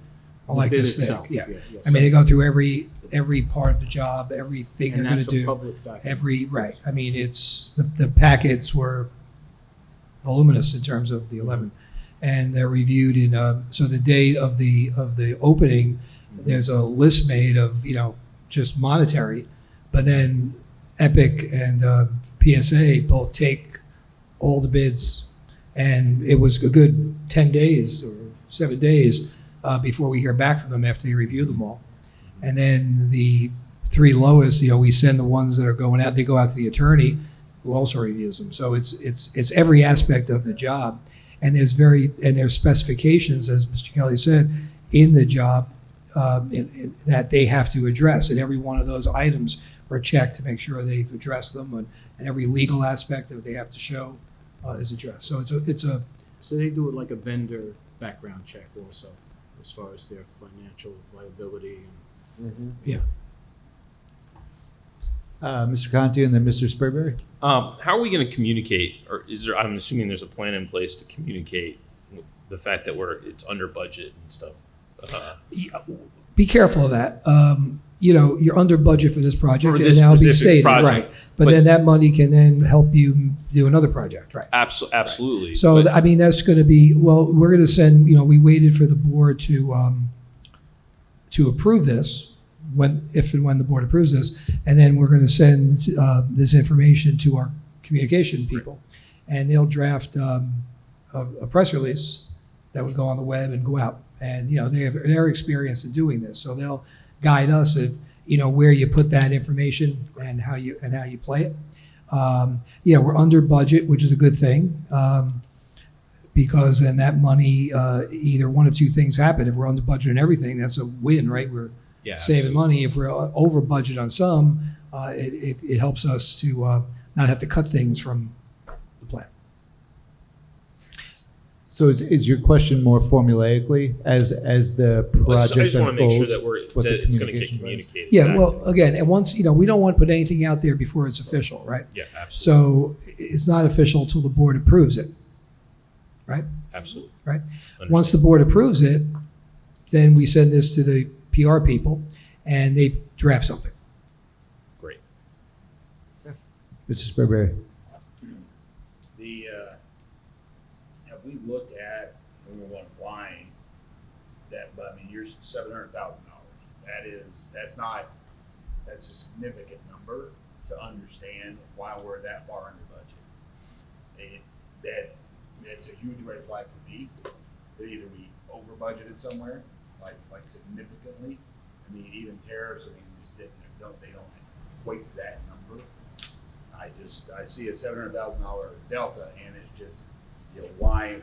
A: are
M: the
A: like
M: bid
A: this thick.
M: itself,
A: Yeah.
M: yeah,
A: I mean, they go through every part of the job, everything they're
M: and
A: going to
M: that's a
A: do.
M: public document.
A: Right. I mean, it's the packets were voluminous in terms of the 11, and they're reviewed in. So the day of the opening, there's a list made of just monetary, but then Epic and PSA both take all the bids, and it was a good 10 days or 7 days before we hear back from them after they review them all. And then the three lowest, we send the ones that are going out, they go out to the attorney who also reviews them. So it's every aspect of the job. And there's specifications, as Mr. Kelly said, in the job that they have to address. And every one of those items are checked to make sure they've addressed them, and every legal aspect that they have to show is addressed. So
M: So they do it like a vendor background check also, as far as their financial liability.
B: Mr. Conti and then Mr. Sprayberry.
L: How are we going to communicate, or I'm assuming there's a plan in place to communicate the fact that it's under budget and stuff.
A: Be careful of that. You're under budget for this project,
L: For
A: and
L: this
A: that'll be
L: specific
A: stated,
L: project,
A: right? But then that money can then help you do another project, right?
L: Absolutely.
A: So,
L: But-
A: I mean, that's going to be, we're going to send, we waited for the board to approve this, if and when the board approves this, and then we're going to send this information to our communication people, and they'll draft a press release that would go on the web and go out. And, they're experienced in doing this, so they'll guide us at, where you put that information and how you play it. We're under budget, which is a good thing, because then that money, either one of two things happen. If we're under budget and everything, that's a win, right? We're saving money. If we're over budget on some, it helps us to not have to cut things from the plan.
B: So is your question more formulaically as the project
L: I just want to make sure
B: unfolds,
L: that
B: what the
L: it's going to get
B: communication
L: communicated.
A: Yeah,
L: back.
A: well, again, and once, we don't want to put anything out there before it's official, right?
L: Yeah, absolutely.
A: So it's not official until the board approves it, right?
L: Absolutely.
A: Right? Once the board approves it, then we send this to the PR people, and they draft something.
L: Great.
B: Mr. Sprayberry.
I: Have we looked at, number one, why that, but I mean, you're $700,000. That's a significant number to understand why we're that far under budget. That's a huge red flag for me, that either we over budgeted somewhere, like significantly. I mean, even tariffs, I mean, just they don't equate to that number. I see a $700,000 delta, and it's just, why,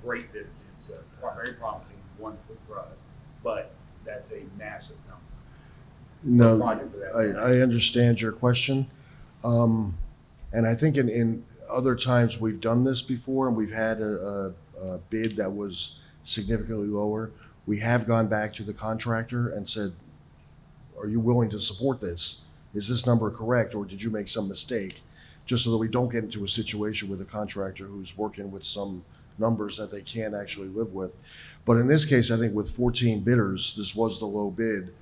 I: great that it's very promising, one for us, but that's a massive number.
C: No,
I: Project for that size.
C: I understand your question. And I think in other times we've done this before and we've had a bid that was significantly lower. We have gone back to the contractor and said, are you willing to support this? Is this number correct, or did you make some mistake? Just so that we don't get into a situation with a contractor who's working with some numbers that they can't actually live with. But in this case, I think with 14 bidders, this was the low bid.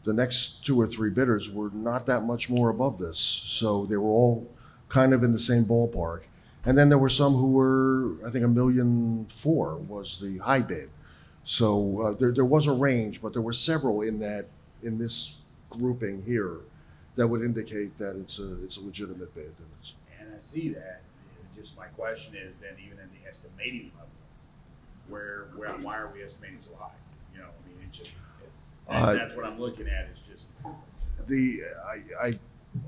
C: The next 2 or 3 bidders were not that much more above this. So they were all kind of in the same ballpark. And then there were some who were, I think, $1.4 million was the high bid. So there was a range, but there were several in this grouping here that would indicate that it's a legitimate bid.
I: And I see that. Just my question is then, even in the estimating level, why are we estimating so high? I mean, that's what I'm looking at. It's just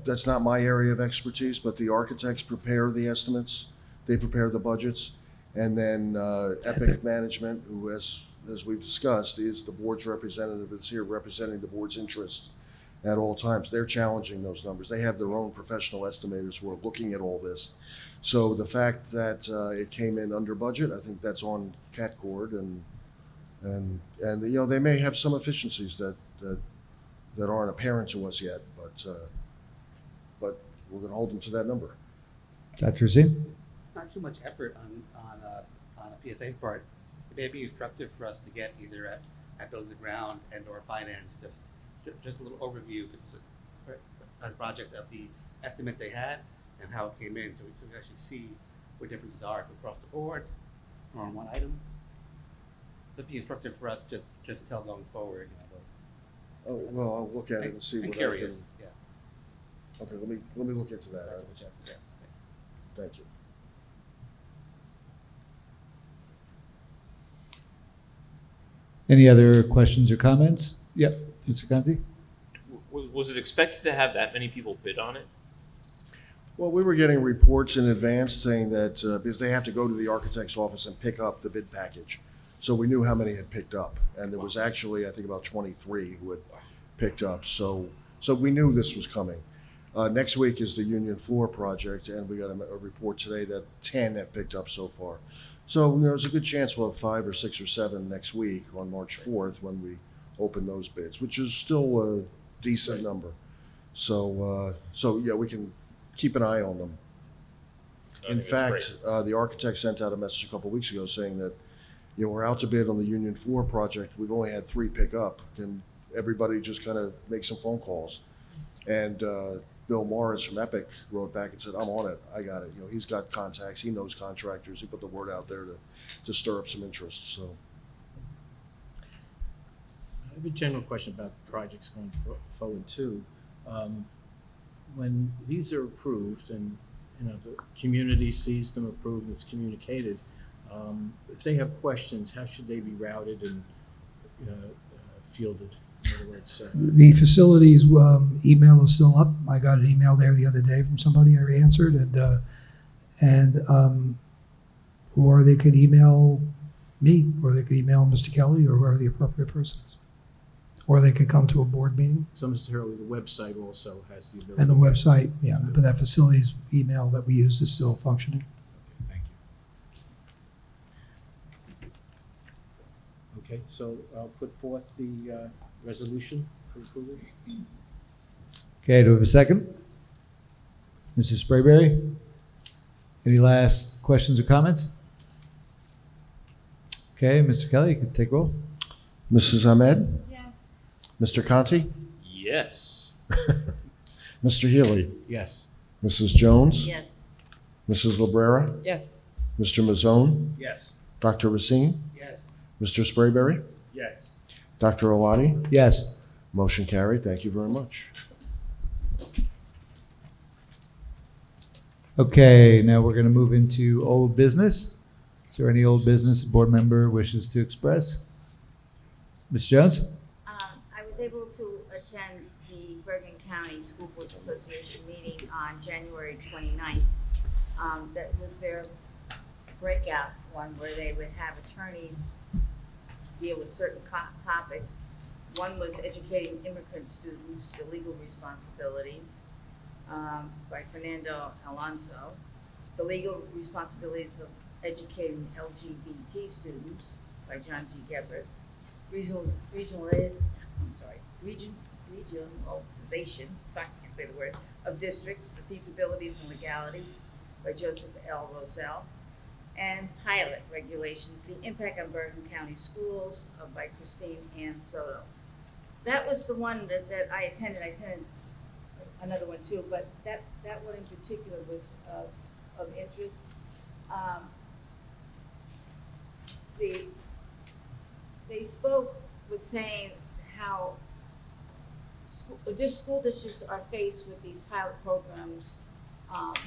C: that's not my area of expertise, but the architects prepare the estimates, they prepare the budgets, and then Epic Management, who, as we've discussed, is the board's representative. It's here representing the board's interests at all times. They're challenging those numbers. They have their own professional estimators who are looking at all this. So the fact that it came in under budget, I think that's on CatCord, and they may have some efficiencies that aren't apparent to us yet, but we're going to hold them to that number.
B: Dr. Zine?
J: Not too much effort on a PSA's part. It may be instructive for us to get either at building the ground and/or finance, just a little overview, because it's a project of the estimate they had and how it came in, so we can actually see what differences are across the board or on one item. It'd be instructive for us just to tell going forward.
C: Oh, well, I'll look at it and see
J: I'm
C: what
J: curious.
C: I can.
J: Yeah.
C: Okay, let me look into that.
J: Yeah.
C: Thank you.
B: Any other questions or comments? Yep, Mr. Conti?
L: Was it expected to have that many people bid on it?
C: Well, we were getting reports in advance saying that because they have to go to the architect's office and pick up the bid package. So we knew how many had picked up. And there was actually, I think, about 23 who had picked up. So we knew this was coming. Next week is the Union Floor project, and we got a report today that 10 have picked up so far. So there's a good chance we'll have 5 or 6 or 7 next week on March 4th when we open those bids, which is still a decent number. So yeah, we can keep an eye on them. In fact, the architect sent out a message a couple of weeks ago saying that, we're out to bid on the Union Floor project. We've only had 3 pick up. Can everybody just kind of make some phone calls? And Bill Morris from Epic wrote back and said, I'm on it. I got it. He's got contacts. He knows contractors. He put the word out there to stir up some interest. So
M: I have a general question about projects going forward too. When these are approved and the community sees them approved and it's communicated, if they have questions, how should they be routed and fielded? In other words,
A: The facilities email is still up. I got an email there the other day from somebody I answered, or they could email me, or they could email Mr. Kelly, or whoever the appropriate person is. Or they could come to a board meeting.
M: so Mr. Hurley, the website also has the ability.
A: And the website, yeah, but that facilities email that we use is still functioning.
M: Thank you. Okay, so I'll put forth the resolution for approval.
B: Okay, do we have a second? Mrs. Sprayberry? Any last questions or comments? Okay, Mr. Kelly, you can take roll.
C: Mrs. Ahmed?
D: Yes.
C: Mr. Conti?
L: Yes.
C: Mr. Healy?
M: Yes.
C: Mrs. Jones?
K: Yes.
C: Mrs. Lebrera,
H: Yes.
C: Mr. Mazzone,
M: Yes.
C: Dr. Racine,
J: Yes.
C: Mr. Sprayberry,
I: Yes.
C: Dr. Alani.
B: Yes.
C: Motion carried. Thank you very much.
B: Okay, now we're going to move into old business. Is there any old business a board member wishes to express? Ms. Jones?
K: I was able to attend the Bergen County School Boards Association meeting on January 29th. That was their breakout one where they would have attorneys deal with certain topics. One was educating immigrant students to legal responsibilities by Fernando Alonso. The legal responsibilities of educating LGBT students by John G. Gebert. Regionalization, sorry, I can't say the word, of districts, the feasibilities and legalities by Joseph L. Roselle. And pilot regulations, the impact on Bergen County schools by Christine Ann Soto. That was the one that I attended. I attended another one too, but that one in particular was of interest. They spoke with saying how school districts are faced with these pilot programs,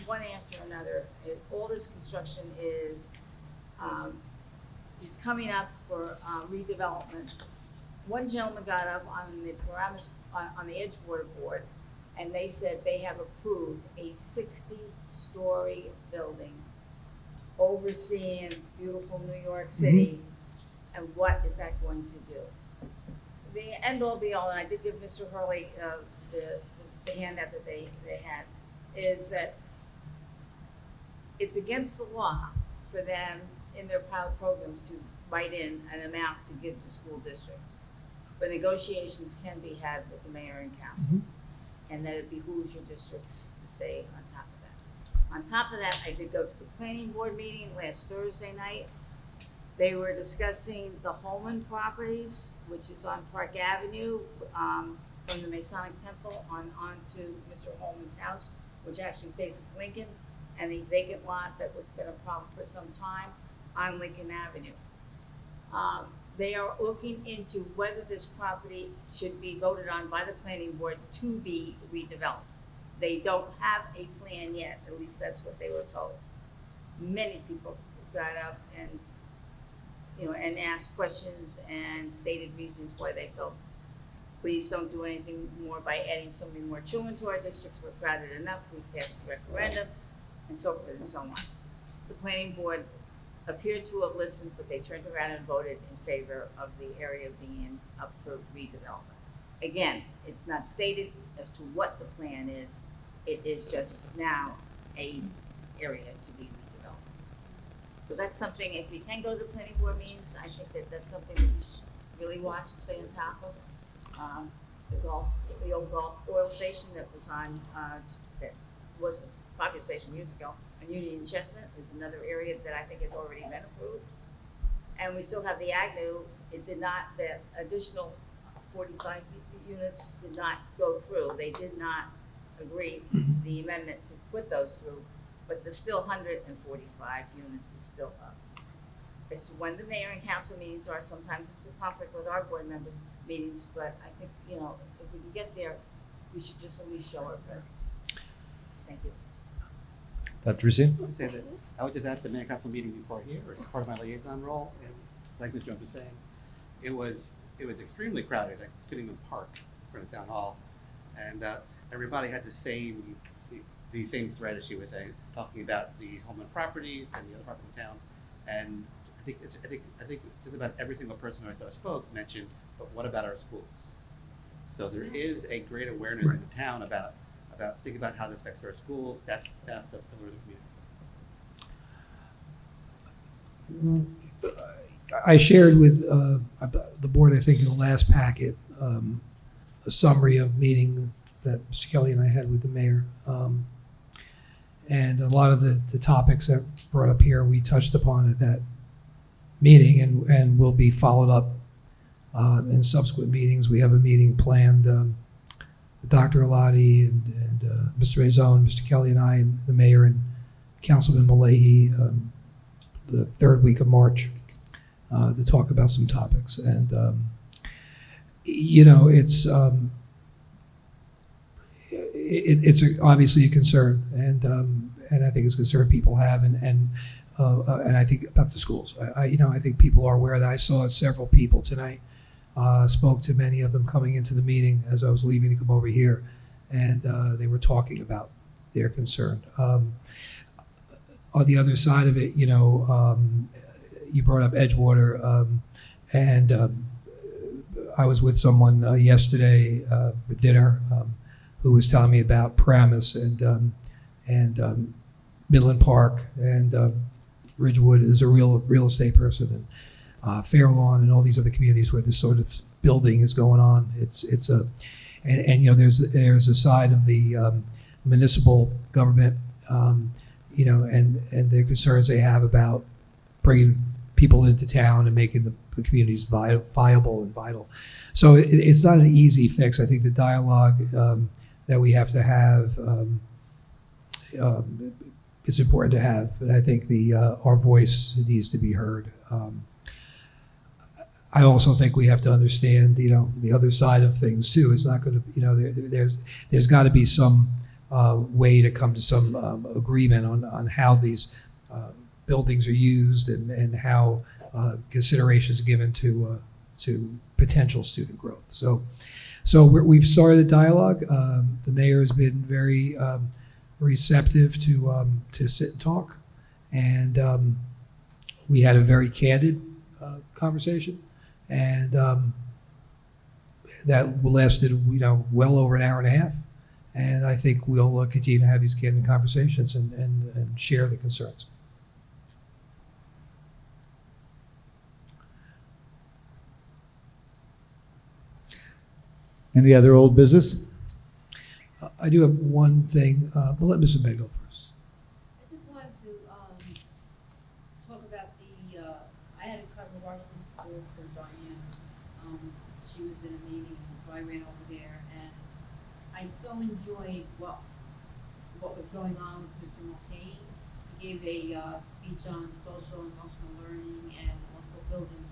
K: one after another. All this construction is coming up for redevelopment. One gentleman got up on the Edgewater board, and they said they have approved a 60-story building overseeing beautiful New York City. And what is that going to do? The end all be all, and I did give Mr. Hurley the handout that they had, is that it's against the law for them in their pilot programs to write in an amount to give to school districts. But negotiations can be had with the mayor and council, and that it behooves your districts to stay on top of that. On top of that, I did go to the planning board meeting last Thursday night. They were discussing the Holman properties, which is on Park Avenue, from the Masonic Temple onto Mr. Holman's house, which actually faces Lincoln, and the vacant lot that was been a problem for some time on Lincoln Avenue. They are looking into whether this property should be voted on by the planning board to be redeveloped. They don't have a plan yet, at least that's what they were told. Many people got up and asked questions and stated reasons why they felt, please don't do anything more by adding so many more children to our districts. We're crowded enough. We've passed the referendum, and so forth and so on. The planning board appeared to have listened, but they turned around and voted in favor of the area being up for redevelopment. Again, it's not stated as to what the plan is. It is just now an area to be redeveloped. So that's something, if we can go to the planning board meetings, I think that's something that we should really watch and stay on top of. The old golf oil station that was on, that was a popular station years ago, on Union Chestnut is another area that I think has already been approved. And we still have the Agnew. It did not, the additional 45 units did not go through. They did not agree the amendment to put those through, but there's still 145 units is still up. As to when the mayor and council meetings are, sometimes it's a conflict with our board members' meetings, but I think, if we can get there, we should just at least show our presence. Thank you.
B: Dr. Racine?
J: I was just at the mayor council meeting before here, as part of my liaison role, and like Ms. Jones was saying, it was extremely crowded. I couldn't even park in front of town hall, and everybody had the same thread, as she was saying, talking about the Holman properties and the other parts of the town, and I think just about every single person I saw spoke mentioned, but what about our schools? So there is a great awareness in the town about think about how this affects our schools. That's the pillar of the community.
A: I shared with the board, I think, in the last packet, a summary of meeting that Mr. Kelly and I had with the mayor. And a lot of the topics that brought up here, we touched upon at that meeting and will be followed up in subsequent meetings. We have a meeting planned, Dr. Alati and Mr. Mazzone, Mr. Kelly and I, and the mayor and Councilman Malahy the third week of March to talk about some topics. And, it's obviously a concern, and I think it's a concern people have, and I think about the schools. I think people are aware that I saw several people tonight, spoke to many of them coming into the meeting as I was leaving to come over here, and they were talking about their concern. On the other side of it, you brought up Edgewater, and I was with someone yesterday for dinner who was telling me about Paramus and Midland Park and Ridgewood is a real estate person, and Fairlawn and all these other communities where this sort of building is going on. There's a side of the municipal government, and the concerns they have about bringing people into town and making the communities viable and vital. So it's not an easy fix. I think the dialogue that we have to have is important to have, and I think our voice needs to be heard. I also think we have to understand, the other side of things too. It's not going to, there's got to be some way to come to some agreement on how these buildings are used and how considerations are given to potential student growth. So we've started the dialogue. The mayor has been very receptive to sit and talk, and we had a very candid conversation, and that lasted well over an hour and a half. And I think we'll continue to have these candid conversations and share the concerns.
B: Any other old business?
A: I do have one thing. We'll let Mrs. May go first.
D: I just wanted to talk about I had to cover Washington School for Diane. She was in a meeting, so I ran over there, and I so enjoyed what was going on with Mr. Mulcahy. He gave a speech on social and emotional learning and also building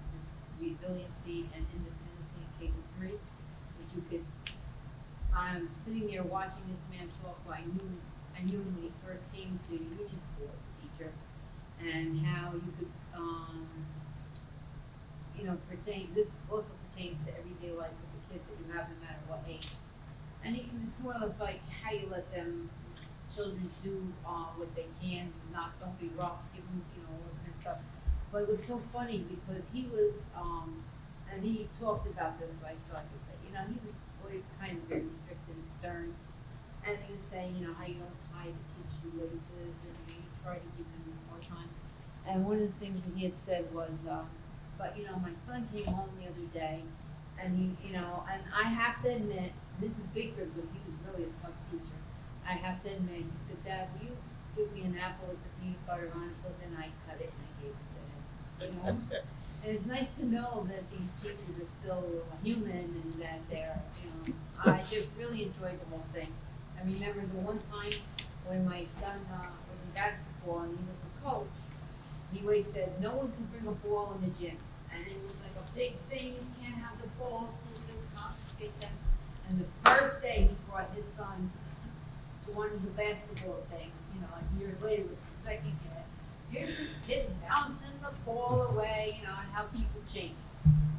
D: resiliency and independency in K-3, which you could. I'm sitting there watching this man talk. I knew him when he first came to Union School as a teacher, and how you could, this also pertains to everyday life with the kids that you have, no matter what age. And it's more or less like how you let children do what they can, don't be rough, give them, all this kind of stuff. But it was so funny because he was, and he talked about this, so I started to say, he was always kind of very strict and stern. And he was saying, how you don't tie the kids' shoelaces, and you try to give them more time. And one of the things that he had said was, but my son came home the other day, and and I have to admit, this is big for him because he was really a tough teacher. I have to admit, he said, Dad, will you give me an apple with the peanut butter on it? But then I cut it and I gave it to him. And it's nice to know that these teachers are still human and that they're, I just really enjoyed the whole thing. I remember the one time when my son was in basketball and he was the coach, he always said, no one can bring a ball in the gym. And it was like a big thing, you can't have the balls, you'll confiscate them. And the first day he brought his son to one of the basketball things, years later with the second kid, here's this kid bouncing the ball away, and how people change.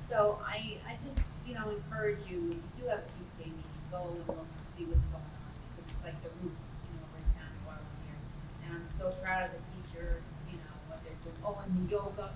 D: So I just, encourage you, if you do have a PTA meeting, go and look and see what's going on, because it's like the roots, over in town while I'm here. And I'm so proud of the teachers, what they're doing. Oh, and the yoga,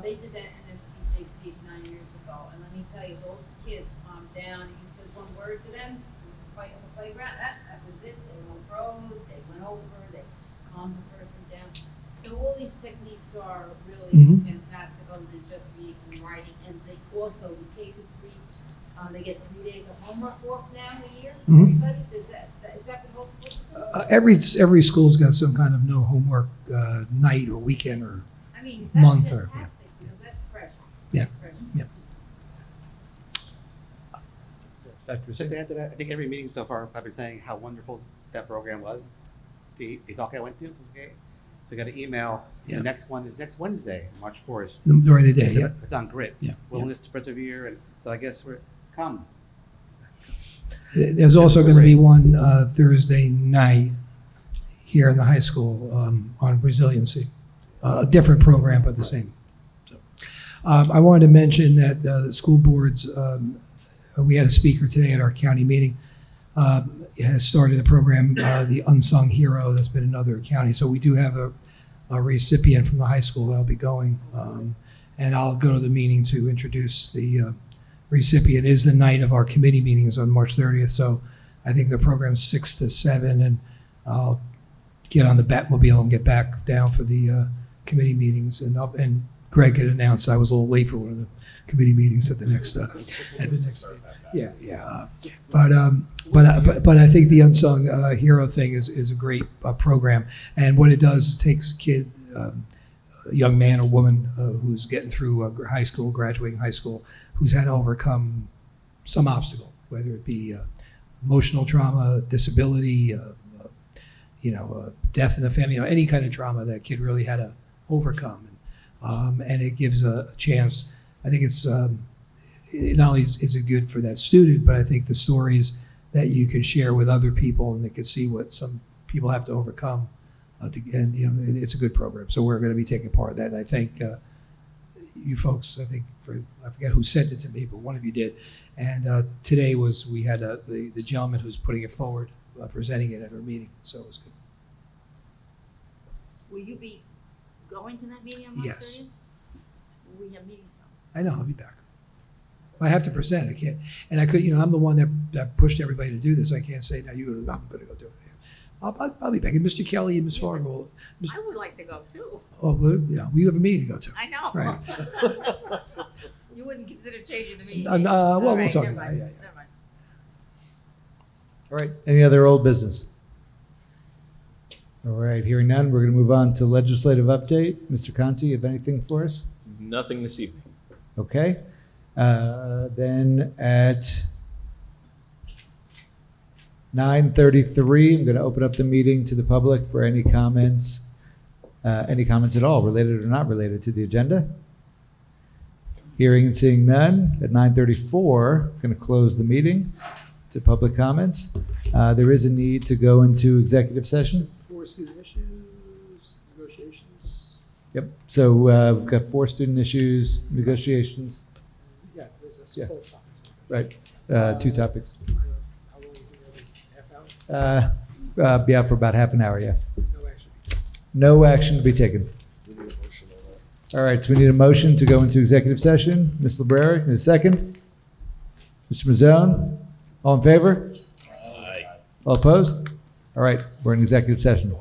D: they did that in this PJC 9 years ago. And let me tell you, those kids calmed down. And you said one word to them, it was a fight on the playground. That was it. They were froze, they went over, they calmed the person down. So all these techniques are really fantastic, other than just reading and writing. And they also, the K-3, they get 3 days of homework off now a year. Everybody, is that for both schools?
A: Every school's got some kind of no homework night or weekend or month.
D: That's fantastic, because that's precious.
A: Yeah.
D: Precious.
A: Yeah.
J: Just to add to that, I think every meeting so far I've been saying how wonderful that program was. the talk I went to, okay? So I got an email,
A: Yeah.
J: the next one is next Wednesday, March 4th.
A: During the day, yeah.
J: It's on grit.
A: Yeah.
J: Willingness to persevere, and so I guess come.
A: There's also going to be one Thursday night here in the high school on resiliency. A different program, but the same. So, I wanted to mention that the school boards, we had a speaker today at our county meeting, has started a program, the Unsung Hero, that's been in other counties. So we do have a recipient from the high school that'll be going. And I'll go to the meeting to introduce the recipient. Is the night of our committee meetings on March 30th. So I think the program's 6 to 7, and I'll get on the Batmobile and get back down for the committee meetings. And Greg had announced I was a little late for one of the committee meetings at the next. But I think the Unsung Hero thing is a great program, and what it does is takes a young man or woman who's getting through high school, graduating high school, who's had to overcome some obstacle, whether it be emotional trauma, disability, death in the family, any kind of trauma that kid really had to overcome, and it gives a chance. I think it's it not only is it good for that student, but I think the stories that you can share with other people, and they can see what some people have to overcome, and it's a good program. So we're going to be taking part of that. And I thank you folks. I forget who sent it to me, but one of you did. And today we had the gentleman who's putting it forward, presenting it at our meeting. So it was good.
K: Will you be going to that meeting on March 30th?
A: Yes.
K: Will we have meetings on?
A: I know, I'll be back. I have to present. I can't, and I could, I'm the one that pushed everybody to do this. I can't say, now you go to I'm going to go do it. I'll be back. And Mr. Kelly and Ms. Fargo.
K: I would like to go too.
A: Oh, well, yeah, we have a meeting to go to.
K: I know.
A: Right.
K: You wouldn't consider changing the meeting?
A: Well,
K: All
A: we'll
K: right,
A: talk
K: never
A: about
K: mind,
A: it. Yeah.
K: never mind.
B: All right, any other old business? All right, hearing none, we're going to move on to legislative update. Mr. Conti, you have anything for us?
L: Nothing this evening.
B: Okay. Then at 9:33, I'm going to open up the meeting to the public for any comments at all, related or not related to the agenda. Hearing and seeing none, at 9:34, I'm going to close the meeting to public comments. There is a need to go into executive session.
A: 4 student issues, negotiations.
B: Yep, so we've got 4 student issues, negotiations,
A: Yeah, there's a
B: Yeah.
A: full topic.
B: right, 2 topics.
A: How long do you think? Half hour?
B: Be out for about half an hour, yeah.
A: No action.
B: No action to be taken.
C: We need a motion on that.
B: All right, so we need a motion to go into executive session. Ms. Libreri, in a second. Mr. Mazzone, all in favor?
L: Aye.
B: All opposed? All right, we're in executive session.